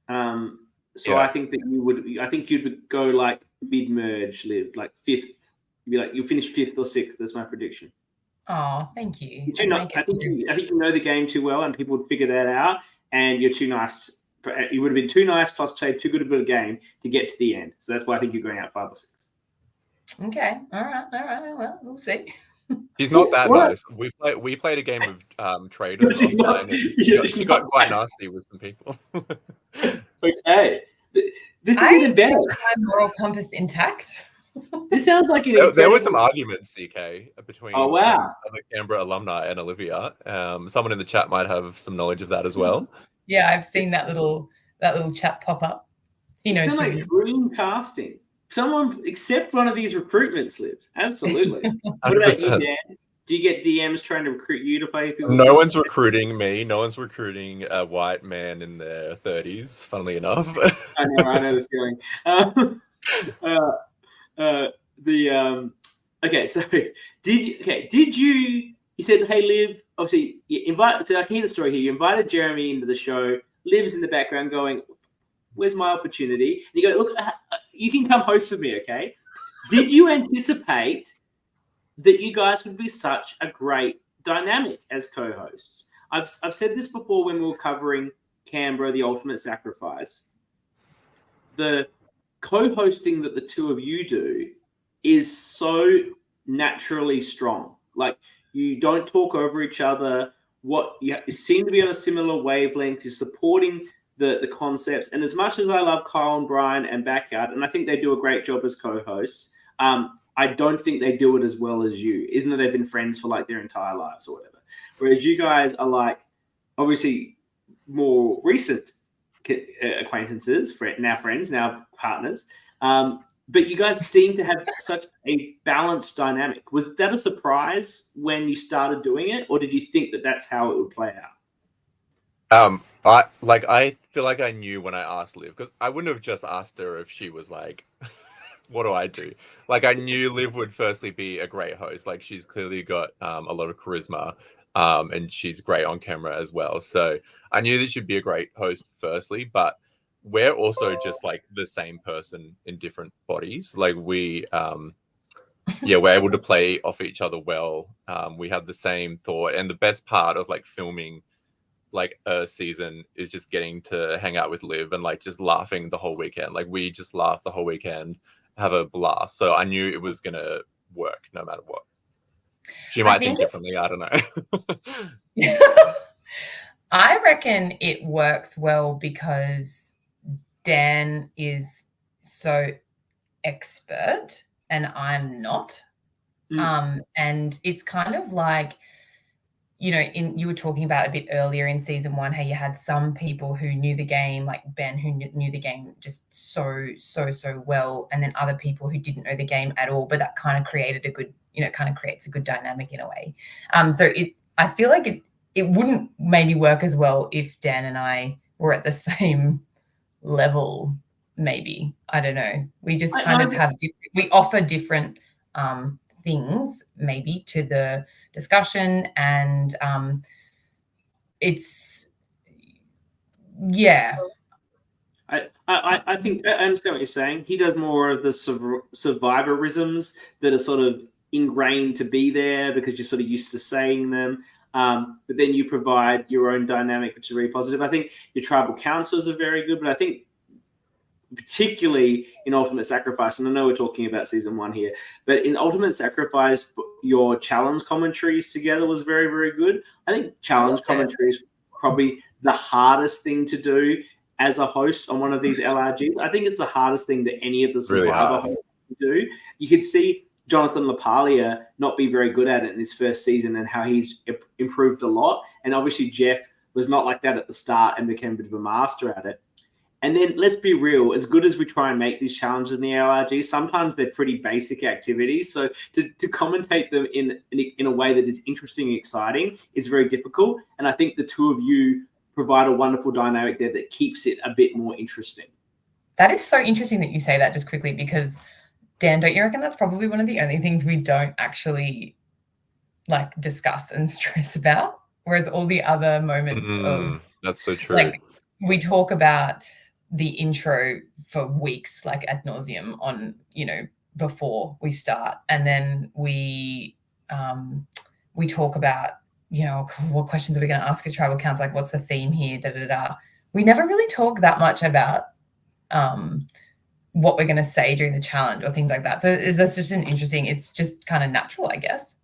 Speaker 1: I think that I think you'd go like mid merge, Liv, like fifth. You'd be like, you'll finish fifth or sixth. That's my prediction.
Speaker 3: Oh, thank you.
Speaker 1: I think you know the game too well, and people would figure that out. And you're too nice. You would have been too nice, plus played too good of a game to get to the end. So that's why I think you're going out 5 or 6.
Speaker 3: Okay. All right. Well, we'll see.
Speaker 2: She's not that nice. We played a game of traders online, and she got quite nasty with some people.
Speaker 1: Okay, this is even better.
Speaker 3: My moral compass intact.
Speaker 1: This sounds like
Speaker 2: there were some arguments, CK, between
Speaker 1: other
Speaker 2: Canberra alumni and Olivia. Someone in the chat might have some knowledge of that as well.
Speaker 3: Yeah, I've seen that little chat pop up. He knows.
Speaker 1: It's like dream casting. Someone accept one of these recruitments, Liv. Absolutely. What about you, Dan? Do you get DMs trying to recruit you to play people?
Speaker 2: No one's recruiting me. No one's recruiting a white man in their 30s, funnily enough.
Speaker 1: I know the feeling. Okay, so did you said, hey, Liv, obviously so I can hear the story here. You invited Jeremy into the show. Liv's in the background going, where's my opportunity? And you go, look, you can come host with me, okay? Did you anticipate that you guys would be such a great dynamic as co-hosts. I've said this before when we were covering Canberra, the Ultimate Sacrifice. The co-hosting that the two of you do is so naturally strong. Like, you don't talk over each other. You seem to be on a similar wavelength. You're supporting the concepts. And as much as I love Kyle and Brian and Backyard, and I think they do a great job as co-hosts, I don't think they do it as well as you, even though they've been friends for like their entire lives or whatever. Whereas you guys are like, obviously, more recent acquaintances, now friends, now partners. But you guys seem to have such a balanced dynamic. Was that a surprise when you started doing it, or did you think that that's how it would play out?
Speaker 2: I feel like I knew when I asked Liv, because I wouldn't have just asked her if she was like, what do I do? Like, I knew Liv would firstly be a great host. Like, she's clearly got a lot of charisma, and she's great on camera as well. So I knew that she'd be a great host firstly, but we're also just like the same person in different bodies. Like, we're able to play off each other well. We have the same thought, and the best part of like filming like a season is just getting to hang out with Liv and like just laughing the whole weekend. Like, we just laugh the whole weekend, have a blast. So I knew it was gonna work no matter what. She might think differently. I don't know.
Speaker 3: I reckon it works well because Dan is so expert and I'm not. And it's kind of like, you know, you were talking about a bit earlier in season 1 how you had some people who knew the game, like Ben, who knew the game just so well, and then other people who didn't know the game at all, but that kind of created a good, you know, kind of creates a good dynamic in a way. So I feel like it wouldn't maybe work as well if Dan and I were at the same level, maybe. I don't know. We just kind of have we offer different things maybe to the discussion, and it's
Speaker 1: I think I understand what you're saying. He does more of the survivorisms that are sort of ingrained to be there because you're sort of used to saying them. But then you provide your own dynamic, which is very positive. I think your tribal councils are very good, but I think particularly in Ultimate Sacrifice, and I know we're talking about season 1 here, but in Ultimate Sacrifice, your challenge commentaries together was very, very good. I think challenge commentary is probably the hardest thing to do as a host on one of these LRGs. I think it's the hardest thing that any of the Survivor hosts do. You could see Jonathan LaPaglia not be very good at it in his first season and how he's improved a lot. And obviously Jeff was not like that at the start and became a bit of a master at it. And then let's be real, as good as we try and make these challenges in the LRG, sometimes they're pretty basic activities. So to commentate them in a way that is interesting and exciting is very difficult. And I think the two of you provide a wonderful dynamic there that keeps it a bit more interesting.
Speaker 3: That is so interesting that you say that just quickly, because Dan, don't you reckon that's probably one of the only things we don't actually like discuss and stress about? Whereas all the other moments of
Speaker 2: that's so true.
Speaker 3: Like, we talk about the intro for weeks, like ad nauseum on, you know, before we start. And then we talk about, you know, what questions are we going to ask a tribal council? Like, what's the theme here? We never really talk that much about what we're going to say during the challenge or things like that. So that's just it's just kind of natural, I guess.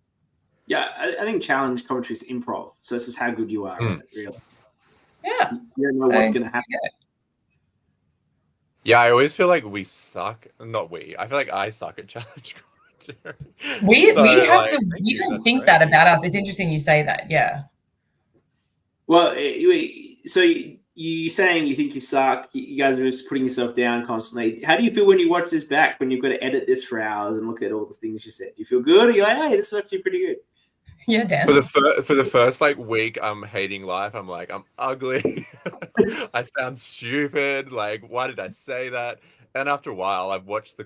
Speaker 1: Yeah, I think challenge commentary is improv. So this is how good you are at it, really.
Speaker 3: Yeah.
Speaker 1: You don't know what's going to happen.
Speaker 2: Yeah, I always feel like we suck. Not we. I feel like I suck at challenge commentary.
Speaker 3: We don't think that about us. It's interesting you say that. Yeah.
Speaker 1: Well, so you saying you think you suck, you guys are just putting yourself down constantly. How do you feel when you watch this back, when you've got to edit this for hours and look at all the things you said? Do you feel good? Or you're like, hey, this is actually pretty good?
Speaker 3: Yeah, Dan.
Speaker 2: For the first like week, I'm hating life. I'm like, I'm ugly. I sound stupid. Like, why did I say that? And after a while, I've watched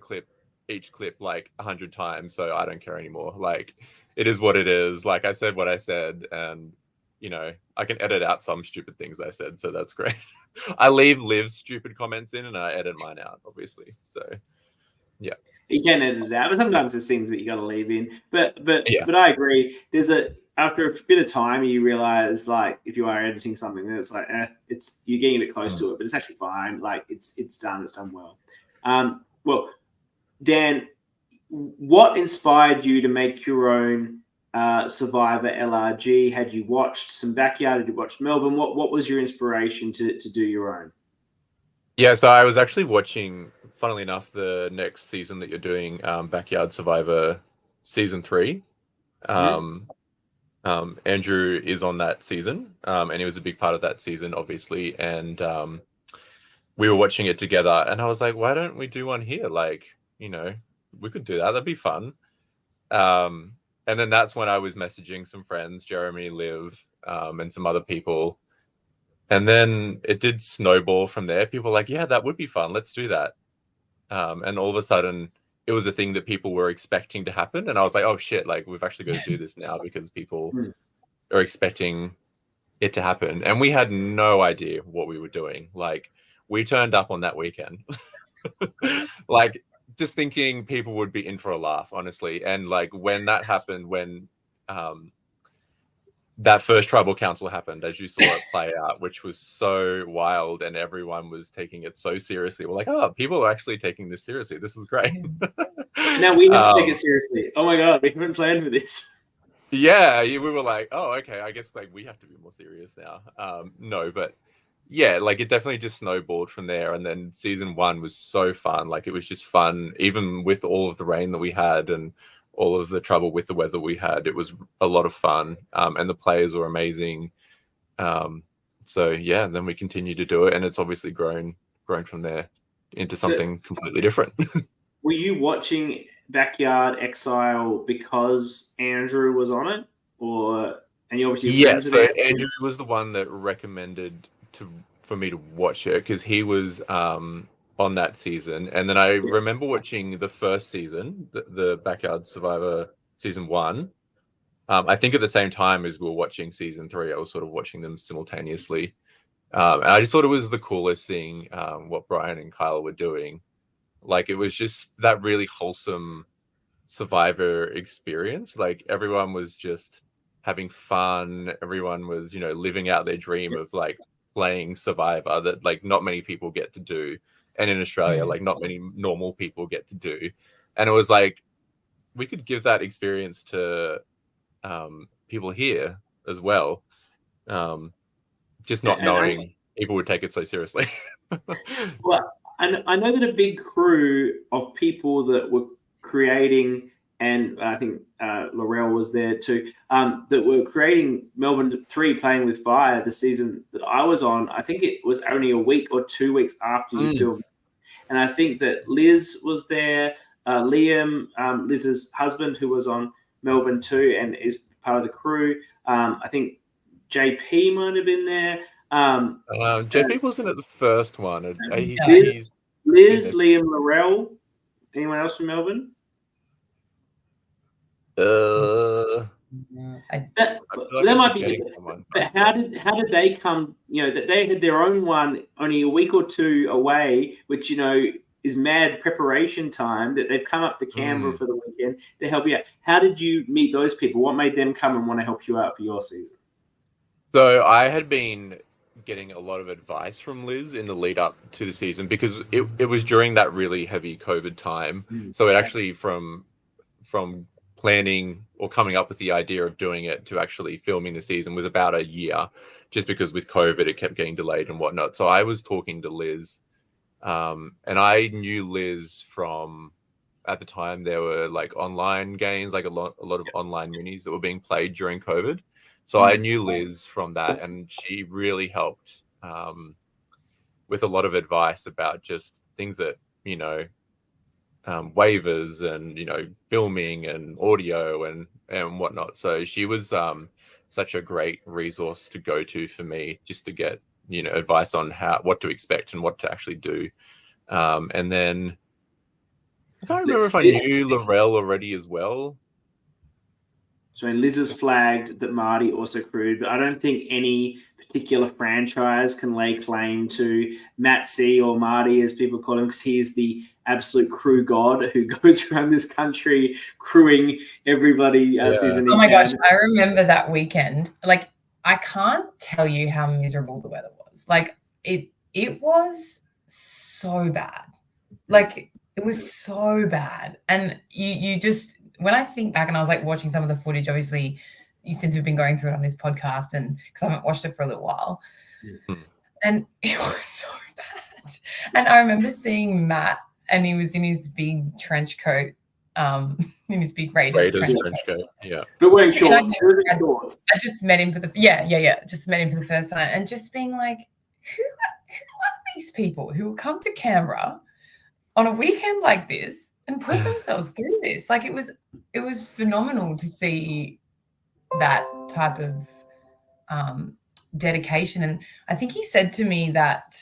Speaker 2: each clip like 100 times, so I don't care anymore. Like, it is what it is. Like, I said what I said, and you know, I can edit out some stupid things I said, so that's great. I leave Liv's stupid comments in, and I edit mine out, obviously. So
Speaker 1: You can edit it out, but sometimes there's things that you got to leave in. But
Speaker 2: Yeah.
Speaker 1: I agree. After a bit of time, you realize, like, if you are editing something, then it's like, you're getting a bit close to it, but it's actually fine. Like, it's done well. Well, Dan, what inspired you to make your own Survivor LRG? Had you watched some Backyard? Had you watched Melbourne? What was your inspiration to do your own?
Speaker 2: Yeah, so I was actually watching, funnily enough, the next season that you're doing, Backyard Survivor Season 3. Andrew is on that season, and he was a big part of that season, obviously. And we were watching it together, and I was like, why don't we do one here? Like, we could do that. That'd be fun. And then that's when I was messaging some friends, Jeremy, Liv, and some other people. And then it did snowball from there. People were like, yeah, that would be fun. Let's do that. And all of a sudden, it was a thing that people were expecting to happen. And I was like, oh, shit, like, we've actually got to do this now because people are expecting it to happen. And we had no idea what we were doing. Like, we turned up on that weekend. Like, just thinking people would be in for a laugh, honestly. And, like, when that happened, when that first tribal council happened, as you saw it play out, which was so wild, and everyone was taking it so seriously. We're like, oh, people are actually taking this seriously. This is great.
Speaker 1: Now we have to take it seriously. Oh my God, we haven't planned for this.
Speaker 2: Yeah, we were like, oh, okay, I guess, like, we have to be more serious now. No, but yeah, like, it definitely just snowballed from there. And then season 1 was so fun. Like, it was just fun, even with all of the rain that we had and all of the trouble with the weather we had. It was a lot of fun, and the players were amazing. So yeah, then we continued to do it, and it's obviously grown from there into something completely different.
Speaker 1: Were you watching Backyard Exile because Andrew was on it, and you obviously
Speaker 2: friends with Andrew? Andrew was the one that recommended for me to watch it because he was on that season. And then I remember watching the first season, the Backyard Survivor Season 1. I think at the same time as we were watching Season 3, I was sort of watching them simultaneously. And I just thought it was the coolest thing, what Brian and Kyle were doing. Like, it was just that really wholesome Survivor experience. Like, everyone was just having fun. Everyone was, living out their dream of, like, playing Survivor that, like, not many people get to do. And in Australia, like, not many normal people get to do. And it was like, we could give that experience to people here as well. Just not knowing people would take it so seriously.
Speaker 1: Well, I know that a big crew of people that were creating, and I think Laurel was there too, that were creating Melbourne 3 Playing with Fire, the season that I was on. I think it was only a week or 2 weeks after you filmed. And I think that Liz was there, Liam, Liz's husband, who was on Melbourne 2 and is part of the crew. I think JP might have been there.
Speaker 2: JP wasn't at the first one.
Speaker 1: Liz, Liam, Laurel. Anyone else from Melbourne?
Speaker 3: I
Speaker 1: that might be someone. But how did they come? That they had their own one only a week or 2 away, which is mad preparation time. That they've come up to Canberra for the weekend to help you out. How did you meet those people? What made them come and want to help you out for your season?
Speaker 2: So I had been getting a lot of advice from Liz in the lead up to the season because it was during that really heavy COVID time. So it actually from planning or coming up with the idea of doing it to actually filming the season was about a year, just because with COVID it kept getting delayed and whatnot. So I was talking to Liz, and I knew Liz from, at the time there were like online games, like a lot of online minis that were being played during COVID. So I knew Liz from that, and she really helped with a lot of advice about just things that, waivers and, filming and audio and whatnot. So she was such a great resource to go to for me, just to get, advice on what to expect and what to actually do. And then I can't remember if I knew Laurel already as well.
Speaker 1: So Liz has flagged that Marty also crewed, but I don't think any particular franchise can lay claim to Matt C or Marty, as people call him, because he is the absolute crew god who goes around this country crewing everybody season.
Speaker 3: Oh my gosh, I remember that weekend. Like, I can't tell you how miserable the weather was. Like, it was so bad. Like, it was so bad. And you just, when I think back and I was like watching some of the footage, obviously, since we've been going through it on this podcast, and because I haven't watched it for a little while, and it was so bad. And I remember seeing Matt, and he was in his big trench coat, in his big Raiders trench coat.
Speaker 2: Yeah.
Speaker 1: But wearing shorts.
Speaker 3: I just met him for the just met him for the first time, and just being like, who are these people who will come to Canberra on a weekend like this and put themselves through this? Like, it was phenomenal to see that type of dedication. And I think he said to me that,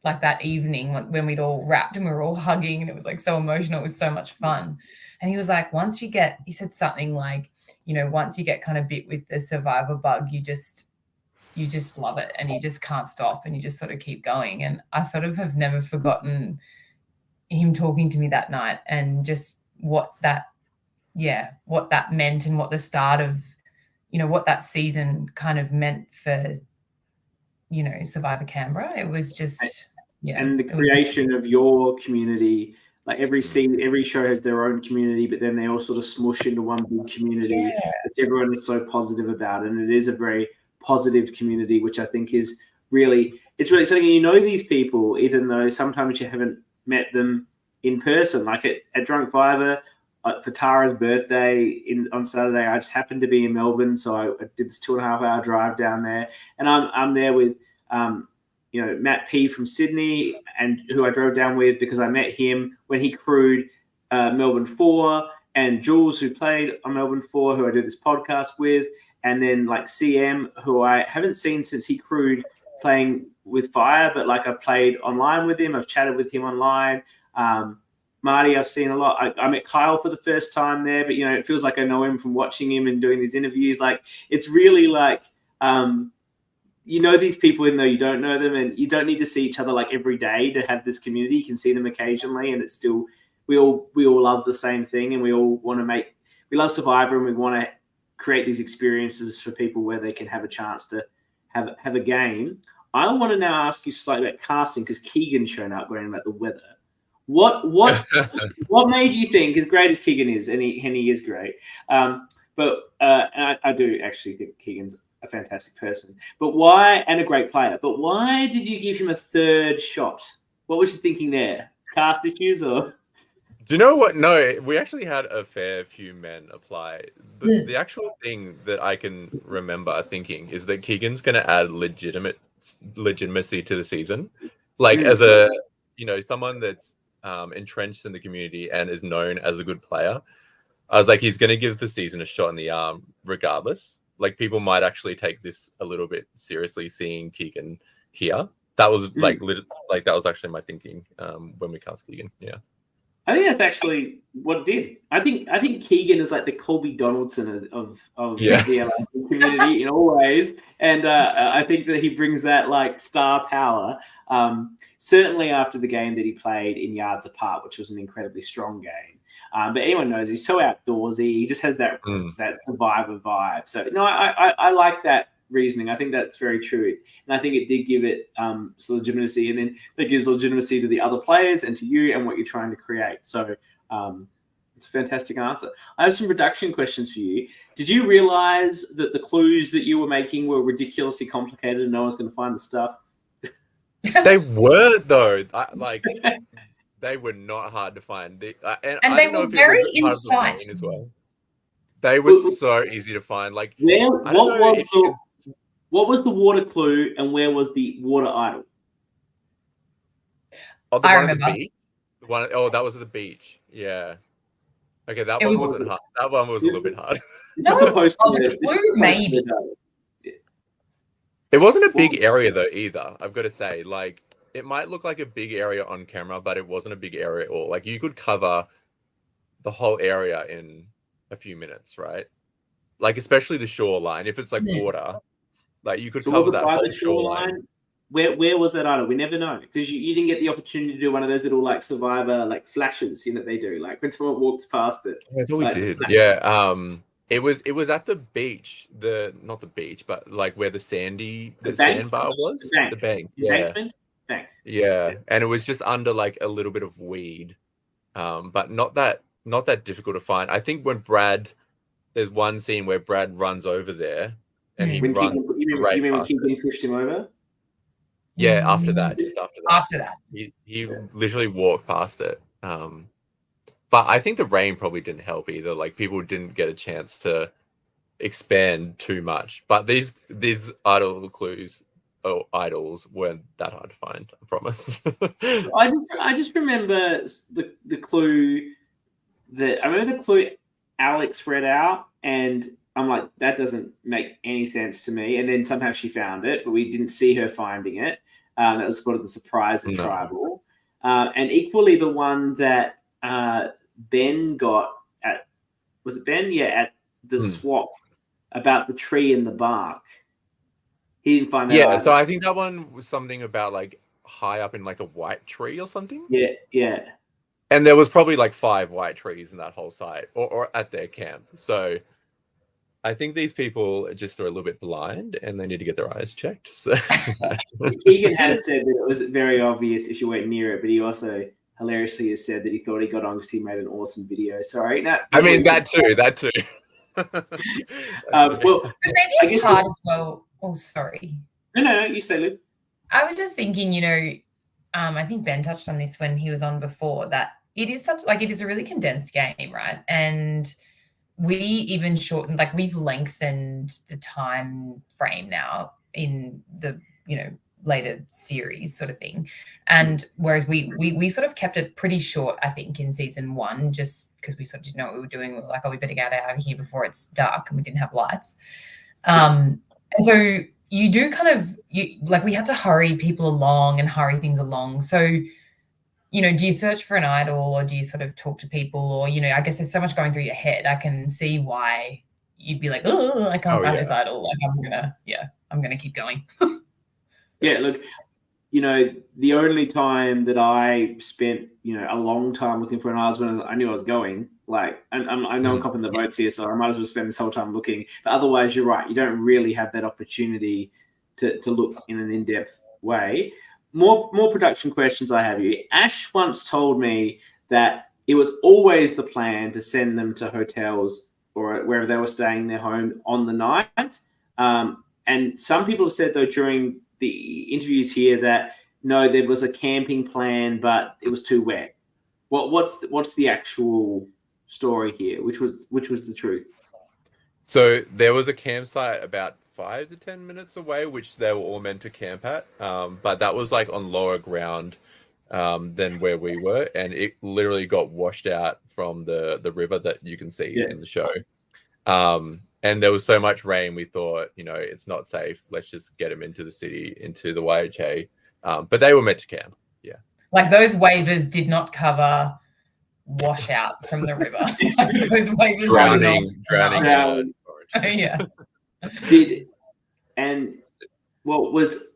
Speaker 3: like, that evening when we'd all wrapped and we were all hugging and it was like so emotional, it was so much fun. And he was like, he said something like, you know, once you get kind of bit with the survivor bug, you just love it and you just can't stop and you just sort of keep going. And I sort of have never forgotten him talking to me that night, and just what that meant, and what the start of, you know, what that season kind of meant for, you know, Survivor Canberra. It was just,
Speaker 1: and the creation of your community. Like, every show has their own community, but then they all sort of smush into one big community that everyone is so positive about. And it is a very positive community, which I think is really exciting. You know these people, even though sometimes you haven't met them in person. Like at Drunk Fiver, for Tara's birthday on Saturday, I just happened to be in Melbourne, so I did this 2.5 hour drive down there, and I'm there with you know, Matt P from Sydney, and who I drove down with because I met him when he crewed Melbourne 4, and Jules, who played on Melbourne 4, who I did this podcast with, and then like CM, who I haven't seen since he crewed playing with Fire, but like I've played online with him, I've chatted with him online. Marty, I've seen a lot. I met Kyle for the first time there, but, you know, it feels like I know him from watching him and doing these interviews. Like, it's really like, you know these people even though you don't know them, and you don't need to see each other like every day to have this community. You can see them occasionally, and it's still, we all love the same thing, and we all want to we love Survivor, and we want to create these experiences for people where they can have a chance to have a game. I want to now ask you slightly about casting, because Keegan's shown up going about the weather. What made you think, as great as Keegan is, and he is great, but I do actually think Keegan's a fantastic person, but why, and a great player, but why did you give him a third shot? What was you thinking there? Cast issues, or?
Speaker 2: Do you know what? No, we actually had a fair few men apply. The actual thing that I can remember thinking is that Keegan's going to add legitimacy to the season, like as a, you know, someone that's entrenched in the community and is known as a good player. I was like, he's going to give the season a shot in the arm regardless. Like, people might actually take this a little bit seriously, seeing Keegan here. That was like that was actually my thinking when we cast Keegan. Yeah,
Speaker 1: I think that's actually what it did. I think Keegan is like the Colby Donaldson of the LIC community in all ways, and I think that he brings that like star power. Certainly after the game that he played in Yards Apart, which was an incredibly strong game. But anyone knows he's so outdoorsy. He just has that Survivor vibe. So no, I like that reasoning. I think that's very true, and I think it did give it some legitimacy, and then that gives legitimacy to the other players and to you and what you're trying to create. So it's a fantastic answer. I have some reduction questions for you. Did you realize that the clues that you were making were ridiculously complicated and no one's going to find the stuff?
Speaker 2: They were, though. They were not hard to find.
Speaker 3: And they were very in sight
Speaker 2: as well. They were so easy to find. Like,
Speaker 1: what was the water clue, and where was the water idol?
Speaker 2: Oh, the one at the beach. That was at the beach. Yeah. Okay, that one wasn't hard. That one was a little bit hard.
Speaker 3: Maybe.
Speaker 2: It wasn't a big area though either. I've got to say, like, it might look like a big area on camera, but it wasn't a big area at all. Like, you could cover the whole area in a few minutes, right? like especially the shoreline. If it's like
Speaker 3: Mm.
Speaker 2: water, like you could
Speaker 1: So
Speaker 2: cover
Speaker 1: was it
Speaker 2: that
Speaker 1: by
Speaker 2: whole
Speaker 1: the shoreline? Where was that idol? We never know because you didn't get the opportunity to do one of those little like Survivor like flashes, you know, they do like when someone walks past it.
Speaker 2: I thought we
Speaker 1: like,
Speaker 2: did.
Speaker 1: flash.
Speaker 2: Yeah. It was at the beach, not the beach, but like where the
Speaker 1: bank?
Speaker 2: sandbar was.
Speaker 1: The bank.
Speaker 2: The bank. Yeah.
Speaker 1: Embankment? Bank.
Speaker 2: Yeah. And it was just under like a little bit of weed. But not that difficult to find. I think when there's one scene where Brad runs over there and he
Speaker 1: When
Speaker 2: runs
Speaker 1: you
Speaker 2: right
Speaker 1: mean when
Speaker 2: past it.
Speaker 1: Keegan pushed him over?
Speaker 2: Yeah, after that, just after that.
Speaker 3: After that.
Speaker 2: He literally walked past it. But I think the rain probably didn't help either. Like people didn't get a chance to expand too much. But these idol clues or idols weren't that hard to find, I promise.
Speaker 1: I just remember the clue Alex read out, and I'm like, that doesn't make any sense to me. And then somehow she found it, but we didn't see her finding it. That was sort of the surprise at Tribal. And equally the one that Ben got at, was it Ben? Yeah, at the swap about the tree and the bark. He didn't find that either.
Speaker 2: So I think that one was something about like high up in like a white tree or something.
Speaker 1: Yeah.
Speaker 2: And there was probably like 5 white trees in that whole site or at their camp. So I think these people just are a little bit blind and they need to get their eyes checked. So.
Speaker 1: Keegan has said that it was very obvious if you went near it, but he also hilariously has said that he thought he got on because he made an awesome video. Sorry. No,
Speaker 2: I mean, that too.
Speaker 1: Well,
Speaker 3: but maybe it's hard as well. Oh, sorry.
Speaker 1: No, you say, Liv.
Speaker 3: I was just thinking, you know, I think Ben touched on this when he was on before, that it is it is a really condensed game, right? And we even shortened, like we've lengthened the time frame now in the, you know, later series sort of thing. And whereas we sort of kept it pretty short, I think, in season 1, just because we sort of didn't know what we were doing. We were like, oh, we better get out of here before it's dark, and we didn't have lights. And so you do kind of, we had to hurry people along and hurry things along. So, you know, do you search for an idol or do you sort of talk to people, or, you know, I guess there's so much going through your head. I can see why you'd be like, oh, I can't find this idol. Like I'm gonna keep going.
Speaker 1: Yeah, look, you know, the only time that I spent, you know, a long time looking for an idol was when I knew I was going. Like, and I know I'm copping the votes here, so I might as well spend this whole time looking. But otherwise, you're right. You don't really have that opportunity to look in an in-depth way. More production questions I have you. Ash once told me that it was always the plan to send them to hotels or wherever they were staying, their home on the night. And some people have said, though, during the interviews here that, no, there was a camping plan, but it was too wet. What's the actual story here? Which was the truth?
Speaker 2: So there was a campsite about 5 to 10 minutes away, which they were all meant to camp at. But that was like on lower ground than where we were, and it literally got washed out from the river that you can see in the show. And there was so much rain, we thought, you know, it's not safe. Let's just get them into the city, into the YHA. But they were meant to camp. Yeah. Like
Speaker 3: those waivers did not cover washout from the river. Those waivers
Speaker 2: drowning.
Speaker 3: Yeah.
Speaker 1: What was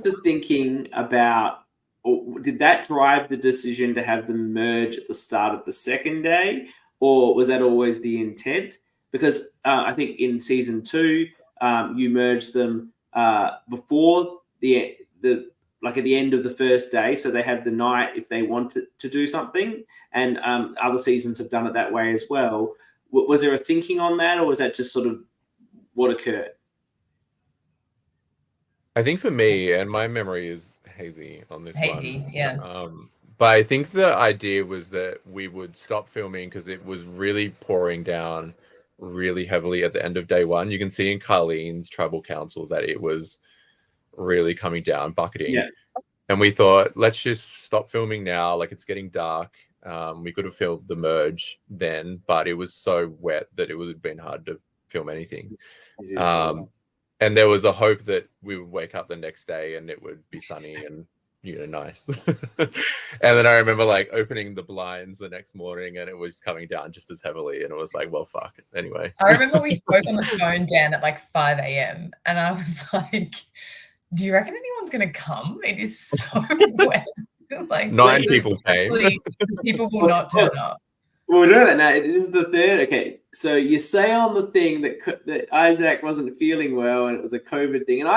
Speaker 1: the thinking about, or did that drive the decision to have them merge at the start of the second day, or was that always the intent? Because I think in season 2, you merged them before the at the end of the first day, so they have the night if they want to do something, and other seasons have done it that way as well. Was there a thinking on that, or was that just sort of what occurred?
Speaker 2: I think for me, and my memory is hazy on this one.
Speaker 3: Yeah.
Speaker 2: But I think the idea was that we would stop filming because it was really pouring down really heavily at the end of day 1. You can see in Carlene's tribal council that it was really coming down, bucketing. Yeah. And we thought, let's just stop filming now. Like, it's getting dark. We could have filmed the merge then, but it was so wet that it would have been hard to film anything. And there was a hope that we would wake up the next day and it would be sunny and nice. And then I remember like opening the blinds the next morning and it was coming down just as heavily, and it was like, well, fuck. Anyway.
Speaker 3: I remember we spoke on the phone, Dan, at like 5 a.m. and I was like, do you reckon anyone's going to come? It is so wet. Like
Speaker 2: 9 people came.
Speaker 3: People will not turn up.
Speaker 1: Well, we're doing that now. This is the third. Okay, so you say on the thing that Isaac wasn't feeling well and it was a COVID thing, and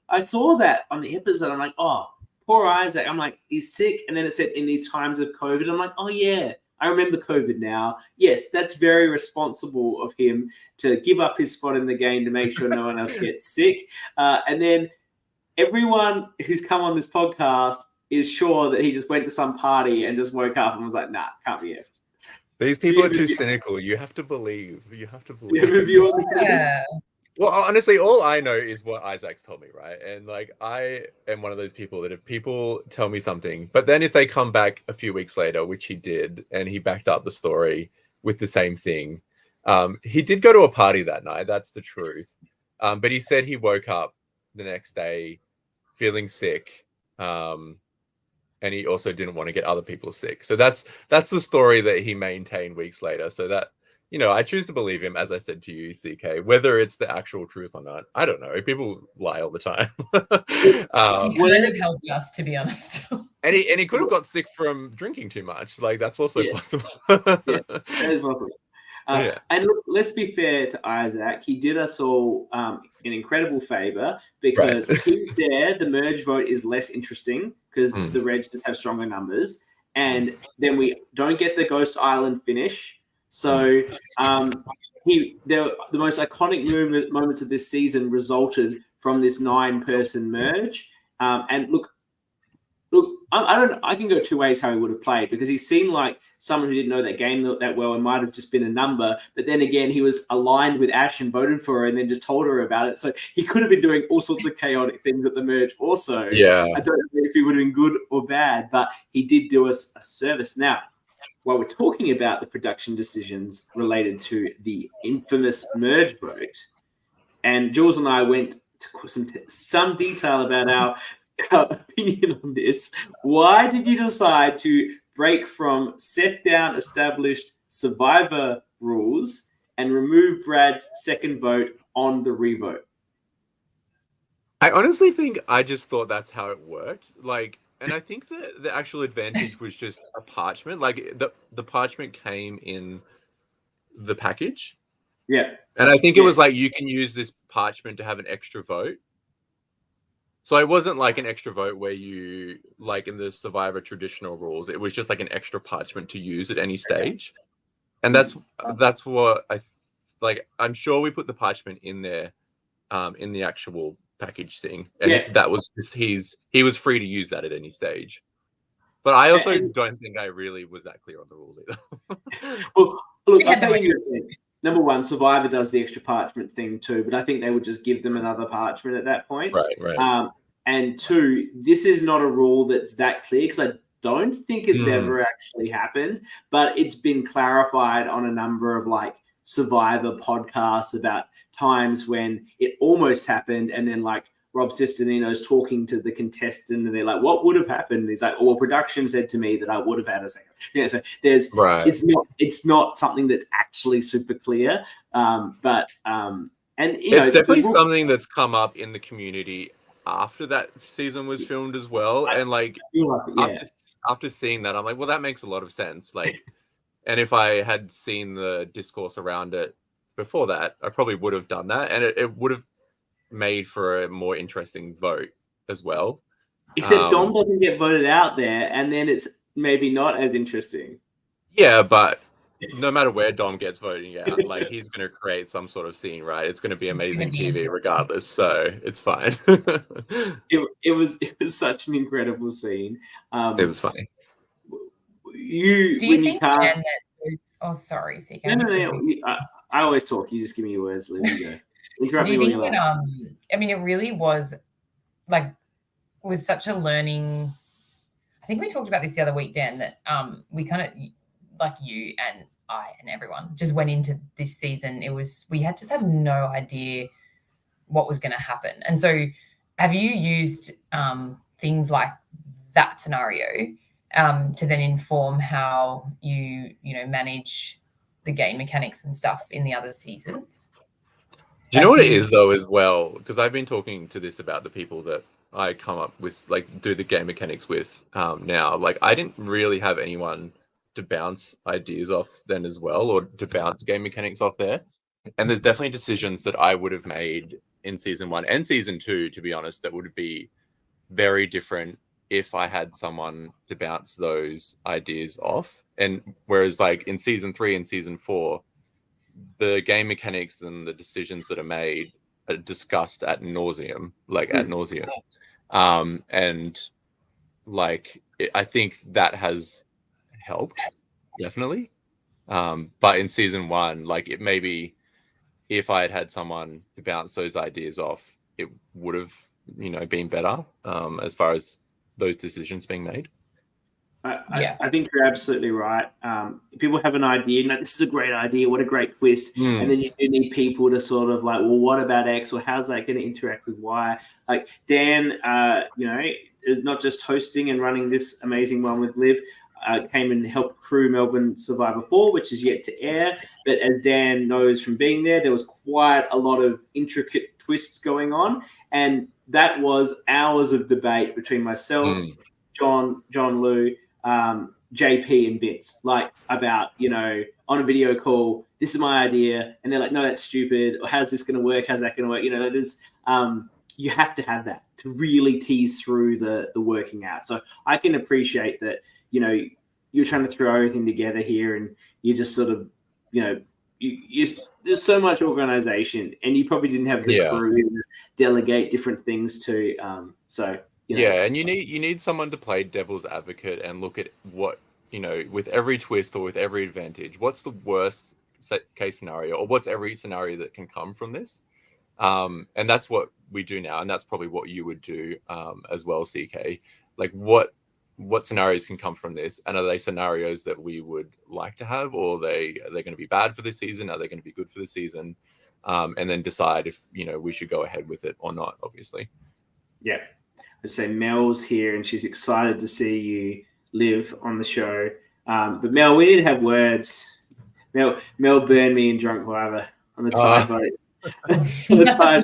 Speaker 1: I saw that on the episode. I'm like, oh, poor Isaac. I'm like, he's sick, and then it said in these times of COVID. I'm like, oh yeah, I remember COVID now. Yes, that's very responsible of him to give up his spot in the game to make sure no one else gets sick. And then everyone who's come on this podcast is sure that he just went to some party and just woke up and was like, nah, can't be effed.
Speaker 2: These people are too cynical. You have to believe.
Speaker 3: Yeah.
Speaker 2: Well, honestly, all I know is what Isaac's told me, right? And like, I am one of those people that if people tell me something, but then if they come back a few weeks later, which he did, and he backed up the story with the same thing. He did go to a party that night. That's the truth. But he said he woke up the next day feeling sick. And he also didn't want to get other people sick. So that's the story that he maintained weeks later. So that, I choose to believe him, as I said to you, CK. Whether it's the actual truth or not, I don't know. People lie all the time.
Speaker 3: He kind of helped us, to be honest.
Speaker 2: and he could have got sick from drinking too much. Like, that's also possible.
Speaker 1: Yeah, that is possible. And look, let's be fair to Isaac. He did us all an incredible favor because he's there. The merge vote is less interesting because the Reds just have stronger numbers. And then we don't get the Ghost Island finish. So the most iconic moments of this season resulted from this 9-person merge. And look, I can go two ways how he would have played, because he seemed like someone who didn't know that game that well and might have just been a number. But then again, he was aligned with Ash and voted for her and then just told her about it. So he could have been doing all sorts of chaotic things at the merge also.
Speaker 2: Yeah.
Speaker 1: I don't know if he would have been good or bad, but he did do us a service. Now, while we're talking about the production decisions related to the infamous merge vote, and Jules and I went to some detail about our opinion on this. Why did you decide to break from set down established Survivor rules and remove Brad's second vote on the revote?
Speaker 2: I honestly think I just thought that's how it worked. Like, and I think the actual advantage was just a parchment. Like the parchment came in the package.
Speaker 1: Yeah.
Speaker 2: And I think it was like, you can use this parchment to have an extra vote. So it wasn't like an extra vote where you, like in the Survivor traditional rules, it was just like an extra parchment to use at any stage. And that's what I'm sure we put the parchment in there in the actual package thing. And that was just he was free to use that at any stage. But I also don't think I really was that clear on the rules either.
Speaker 1: Well, look, I'll tell you, number one, Survivor does the extra parchment thing too, but I think they would just give them another parchment at that point.
Speaker 2: Right.
Speaker 1: And two, this is not a rule that's that clear, because I don't think it's ever actually happened, but it's been clarified on a number of like Survivor podcasts about times when it almost happened, and then like Rob Sesternino's talking to the contestant and they're like, what would have happened? And he's like, well, production said to me that I would have had a second. So there's it's not something that's actually super clear. And it's
Speaker 2: definitely something that's come up in the community after that season was filmed as well. And like after seeing that, I'm like, well, that makes a lot of sense. Like, and if I had seen the discourse around it before that, I probably would have done that, and it would have made for a more interesting vote as well.
Speaker 1: Except Dom doesn't get voted out there, and then it's maybe not as interesting.
Speaker 2: Yeah, but no matter where Dom gets voting out, like he's going to create some sort of scene, right? It's going to be amazing TV regardless, so it's fine.
Speaker 1: It was such an incredible scene.
Speaker 2: It was funny.
Speaker 3: Do you think Dan that was... Oh, sorry, CK.
Speaker 1: No. I always talk. You just give me your words. Let me go. Interrupt me when you like.
Speaker 3: I mean, it really was such a learning. I think we talked about this the other week, Dan, that we kind of, like you and I and everyone, just went into this season. We just had no idea what was going to happen. And so have you used things like that scenario to then inform how you manage the game mechanics and stuff in the other seasons.
Speaker 2: Do you know what it is though as well? Because I've been talking to this about the people that I come up with, like do the game mechanics with now. Like I didn't really have anyone to bounce ideas off then as well, or to bounce game mechanics off there. And there's definitely decisions that I would have made in season 1 and season 2, to be honest, that would be very different if I had someone to bounce those ideas off. And whereas like in season 3 and season 4, the game mechanics and the decisions that are made are discussed ad nauseum. And like I think that has helped definitely. But in season 1, like it maybe if I had someone to bounce those ideas off, it would have been better as far as those decisions being made.
Speaker 1: I think you're absolutely right. People have an idea, this is a great idea, what a great twist. And then you do need people to sort of like, well, what about X, or how's that going to interact with Y? Like Dan, is not just hosting and running this amazing one with Liv, came and helped crew Melbourne Survivor 4, which is yet to air. But as Dan knows from being there was quite a lot of intricate twists going on. And that was hours of debate between myself, John Lou, JP and Vince, like about, on a video call, this is my idea. And they're like, no, that's stupid. Or how's this going to work? How's that going to work? There's, you have to have that to really tease through the working out. So I can appreciate that, you're trying to throw everything together here and you just sort of, there's so much organization and you probably didn't have the crew to delegate different things to. Yeah,
Speaker 2: and you need someone to play devil's advocate and look at what, with every twist or with every advantage, what's the worst case scenario, or what's every scenario that can come from this. And that's what we do now, and that's probably what you would do as well, CK. Like what scenarios can come from this, and are they scenarios that we would like to have, or are they going to be bad for this season? Are they going to be good for the season? And then decide if we should go ahead with it or not. Obviously,
Speaker 1: yeah. I'd say Mel's here, and she's excited to see you live on the show. But Mel, we need to have words. Mel burned me in drunk Viber on the Tide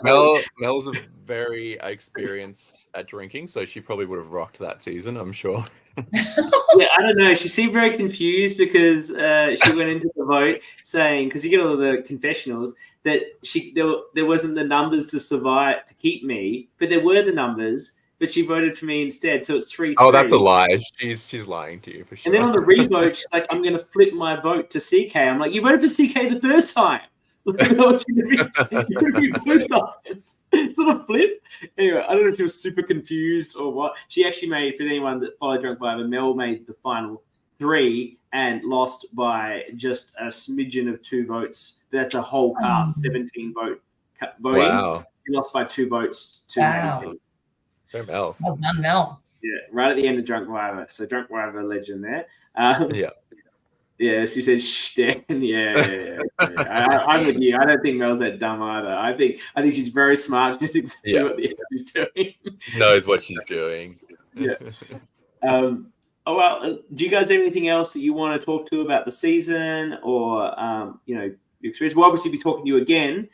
Speaker 1: vote.
Speaker 2: Mel's very experienced at drinking, so she probably would have rocked that season, I'm sure.
Speaker 1: Yeah, I don't know. She seemed very confused because she went into the vote saying, because you get all the confessionals, that there wasn't the numbers to survive to keep me, but there were the numbers, but she voted for me instead. So it's 3-3.
Speaker 2: Oh, that's a lie. She's lying to you for sure.
Speaker 1: And then on the revote, she's like, I'm going to flip my vote to CK. I'm like, you voted for CK the first time. It's not a flip. Anyway, I don't know if she was super confused or what. She actually made, for anyone that followed Drunk Viber, Mel made the final 3 and lost by just a smidgen of 2 votes. That's a whole cast, 17 voting.
Speaker 2: Wow.
Speaker 1: She lost by 2 votes to Maddie.
Speaker 2: Fair Mel.
Speaker 3: Well done, Mel.
Speaker 1: Yeah, right at the end of Drunk Viber. So Drunk Viber legend there.
Speaker 2: Yeah.
Speaker 1: Yeah, she said, "Shh, Dan." Yeah. I'm with you. I don't think Mel's that dumb either. I think she's very smart. She's exactly what the she's doing.
Speaker 2: Knows what she's doing.
Speaker 1: Yeah. Do you guys have anything else that you want to talk to about the season or your experience? We'll obviously be talking to you again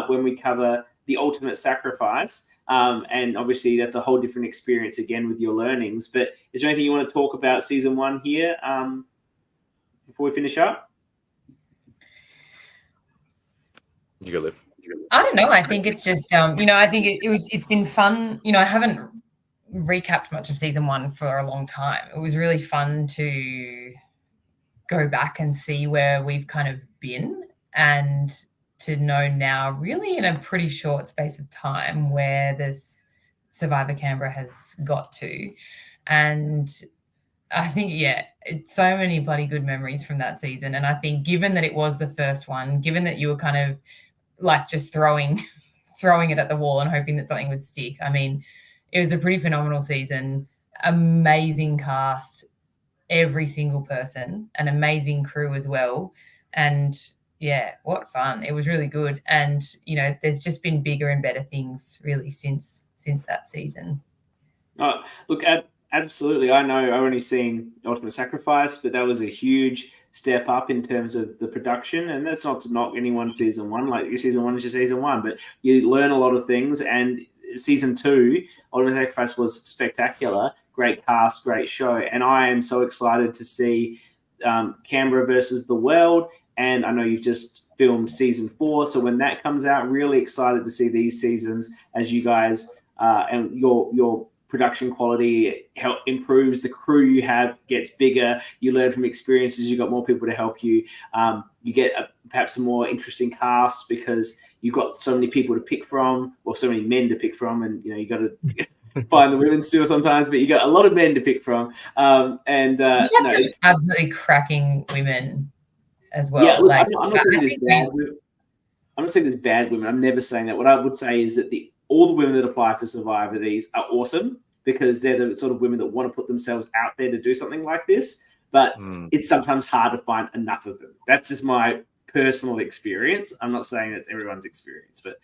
Speaker 1: when we cover the ultimate sacrifice. And obviously that's a whole different experience again with your learnings. But is there anything you want to talk about season 1 here? Before we finish up,
Speaker 2: you go, Liv.
Speaker 3: I don't know. I think it's just I think it's been fun. I haven't recapped much of season 1 for a long time. It was really fun to go back and see where we've kind of been and to know now, really in a pretty short space of time, where this Survivor Canberra has got to. And I think, it's so many bloody good memories from that season. And I think given that it was the first one, given that you were kind of like just throwing it at the wall and hoping that something would stick. I mean, it was a pretty phenomenal season, amazing cast, every single person, an amazing crew as well. And what fun. It was really good. And, there's just been bigger and better things really since that season.
Speaker 1: Look, Absolutely. I know I've only seen Ultimate Sacrifice, but that was a huge step up in terms of the production. And that's not to knock anyone season one. Like your season one is your season one, but you learn a lot of things. And season 2, Ultimate Sacrifice was spectacular. Great cast, great show. And I am so excited to see Canberra versus the world. And I know you've just filmed season 4. So when that comes out, really excited to see these seasons as you guys and your production quality improves, the crew you have gets bigger, you learn from experiences, you've got more people to help you, you get perhaps a more interesting cast because you've got so many people to pick from, or so many men to pick from, and you got to find the women still sometimes, but you got a lot of men to pick from.
Speaker 3: You have some absolutely cracking women as well.
Speaker 1: Yeah, look, I'm not saying there's bad women. I'm never saying that. What I would say is that all the women that apply for Survivor, these are awesome because they're the sort of women that want to put themselves out there to do something like this. But it's sometimes hard to find enough of them. That's just my personal experience. I'm not saying that's everyone's experience, but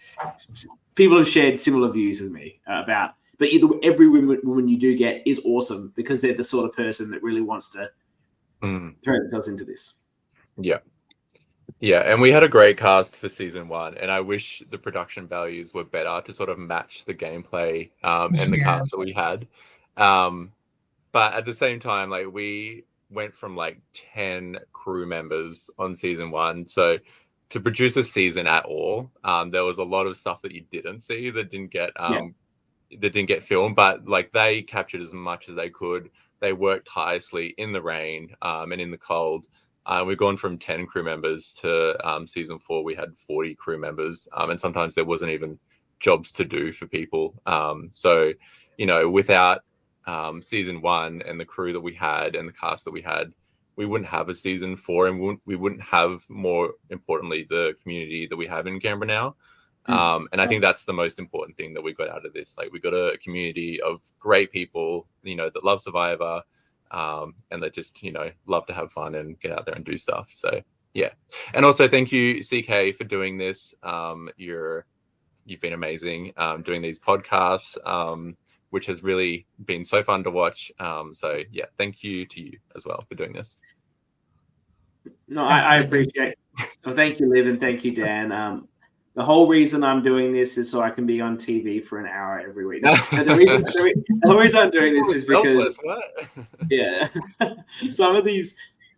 Speaker 1: people have shared similar views with me about. But every woman you do get is awesome because they're the sort of person that really wants to throw themselves into this.
Speaker 2: Yeah. Yeah, and we had a great cast for season 1, and I wish the production values were better to sort of match the gameplay and the cast that we had. But at the same time, like we went from like 10 crew members on season 1, so to produce a season at all, there was a lot of stuff that you didn't see that didn't get filmed, but like they captured as much as they could. They worked tirelessly in the rain and in the cold. We've gone from 10 crew members to season 4, we had 40 crew members. And sometimes there wasn't even jobs to do for people. So, without season 1 and the crew that we had and the cast that we had, we wouldn't have a season 4, and we wouldn't have, more importantly, the community that we have in Canberra now. And I think that's the most important thing that we got out of this. Like we got a community of great people, that love Survivor. And they just, love to have fun and get out there and do stuff. So, yeah. And also thank you, CK, for doing this. You've been amazing doing these podcasts, which has really been so fun to watch. So, yeah, thank you to you as well for doing this.
Speaker 1: No, I appreciate it. Well, thank you, Liv, and thank you, Dan. The whole reason I'm doing this is so I can be on TV for an hour every week. The reason I'm doing this is because,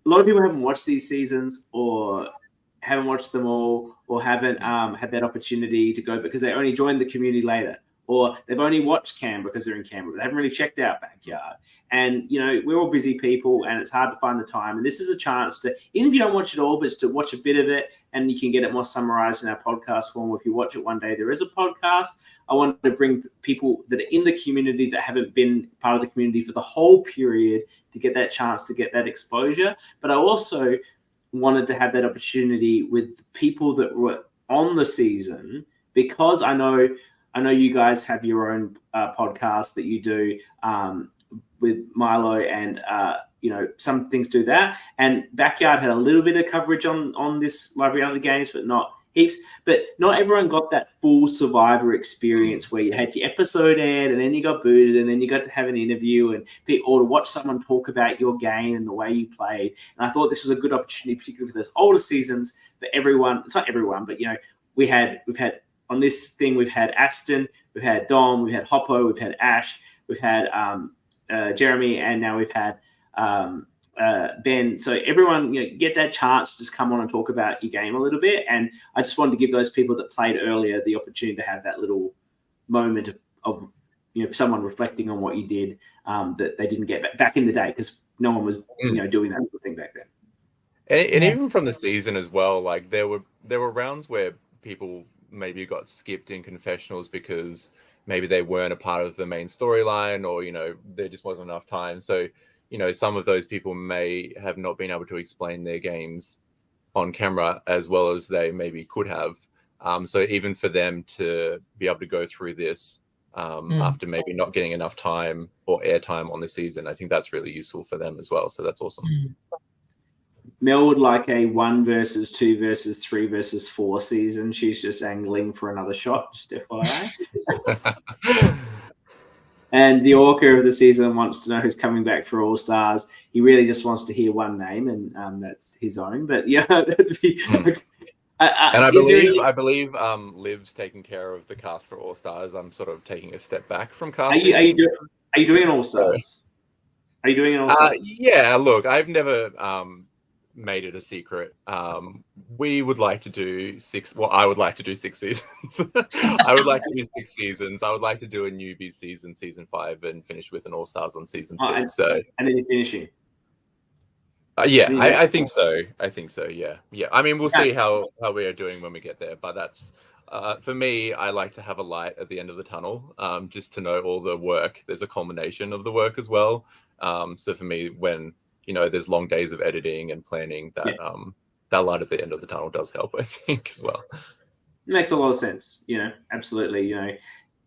Speaker 1: a lot of people haven't watched these seasons or haven't watched them all or haven't had that opportunity to go because they only joined the community later, or they've only watched Canberra because they're in Canberra. They haven't really checked out Backyard. And, we're all busy people and it's hard to find the time. And this is a chance to, even if you don't watch it all, but it's to watch a bit of it, and you can get it more summarized in our podcast form. Or if you watch it one day, there is a podcast. I want to bring people that are in the community that haven't been part of the community for the whole period to get that chance to get that exposure. But I also wanted to have that opportunity with people that were on the season, because I know you guys have your own podcast that you do with Milo, and some things do that. And Backyard had a little bit of coverage on this live reality games, but not heaps. But not everyone got that full Survivor experience where you had your episode aired and then you got booted and then you got to have an interview or to watch someone talk about your game and the way you played. And I thought this was a good opportunity, particularly for those older seasons, for everyone. It's not everyone, but we've had on this thing, we've had Aston, we've had Dom, we've had Hoppo, we've had Ash, we've had Jeremy, and now we've had Ben. So everyone, get that chance to just come on and talk about your game a little bit. And I just wanted to give those people that played earlier the opportunity to have that little moment of someone reflecting on what you did that they didn't get back in the day, because no one was doing that sort of thing back then.
Speaker 2: And even from the season as well, like there were rounds where people maybe got skipped in confessionals because maybe they weren't a part of the main storyline, or there just wasn't enough time. So some of those people may have not been able to explain their games on camera as well as they maybe could have. So even for them to be able to go through this after maybe not getting enough time or airtime on the season, I think that's really useful for them as well. So that's awesome.
Speaker 1: Mel would like a 1 versus 2 versus 3 versus 4 season. She's just angling for another shot, just FYI. And the ORCA of the season wants to know who's coming back for All Stars. He really just wants to hear one name, and that's his own. But yeah, that'd be.
Speaker 2: And I
Speaker 1: is there any-
Speaker 2: believe Liv's taking care of the cast for All Stars. I'm sort of taking a step back from
Speaker 1: Are
Speaker 2: casting.
Speaker 1: you doing an All Stars? Are you doing an All Stars?
Speaker 2: Yeah, look, I've never made it a secret. We would like to do 6. Well, I would like to do 6 seasons. I would like to do 6 seasons. I would like to do a newbie season 5, and finish with an All Stars on season 6.
Speaker 1: And then you're finishing.
Speaker 2: Yeah, I think so. Yeah. I mean, we'll see how we are doing when we get there. But that's for me. I like to have a light at the end of the tunnel, just to know all the work. There's a culmination of the work as well. So for me, when there's long days of editing and planning, that that light at the end of the tunnel does help, I think, as well.
Speaker 1: It makes a lot of sense. Absolutely.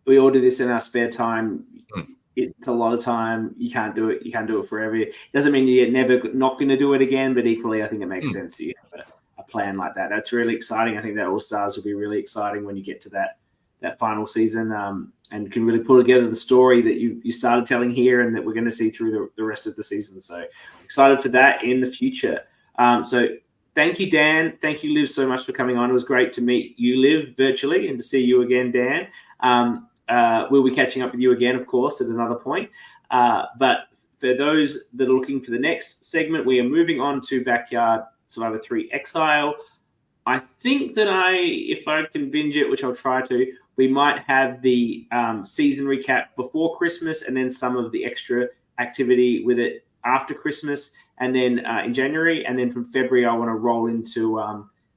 Speaker 1: We all do this in our spare time. It's a lot of time. You can't do it. You can't do it forever. It doesn't mean you're never not going to do it again, but equally, I think it makes sense that you have a plan like that. That's really exciting. I think that All Stars will be really exciting when you get to that final season, and can really pull together the story that you started telling here, and that we're going to see through the rest of the season. So excited for that in the future. So thank you, Dan. Thank you, Liv, so much for coming on. It was great to meet you, Liv, virtually, and to see you again, Dan. We'll be catching up with you again, of course, at another point. But for those that are looking for the next segment, we are moving on to Backyard Survivor 3 Exile. I think that if I can binge it, which I'll try to, we might have the season recap before Christmas, and then some of the extra activity with it after Christmas, and then in January. And then from February, I want to roll into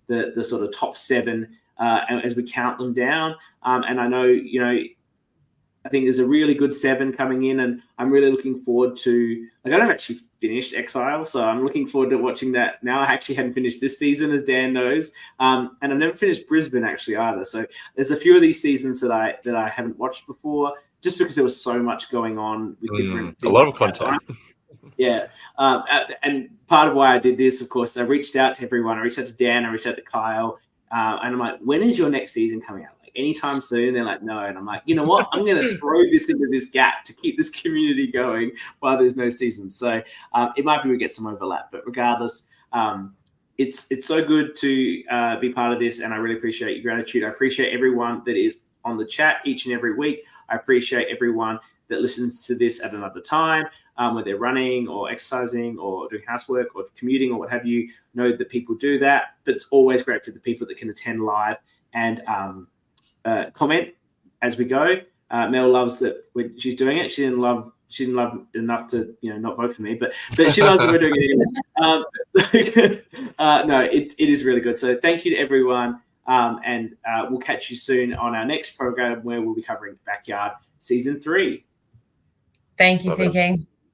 Speaker 1: the sort of top 7 as we count them down. And I know, I think there's a really good 7 coming in, and I'm really looking forward to. I don't actually finished Exile, so I'm looking forward to watching that now. I actually hadn't finished this season, as Dan knows, and I've never finished Brisbane actually either. So there's a few of these seasons that I haven't watched before, just because there was so much going on with different.
Speaker 2: A lot of content.
Speaker 1: Yeah, and part of why I did this, of course, I reached out to everyone. I reached out to Dan. I reached out to Kyle, and I'm like, when is your next season coming out? Anytime soon. They're like, no. And I'm like, you know what? I'm going to throw this into this gap to keep this community going while there's no season. So it might be we get some overlap, but regardless, it's so good to be part of this, and I really appreciate your gratitude. I appreciate everyone that is on the chat each and every week. I appreciate everyone that listens to this at another time, where they're running or exercising or doing housework or commuting or what have you. Know that people do that, but it's always great for the people that can attend live and comment as we go. Mel loves that when she's doing it. She didn't love enough to not vote for me, but she loves that we're doing it anyway. No, it is really good. So thank you to everyone, and we'll catch you soon on our next program, where we'll be covering Backyard Season 3.
Speaker 3: Thank you, CK.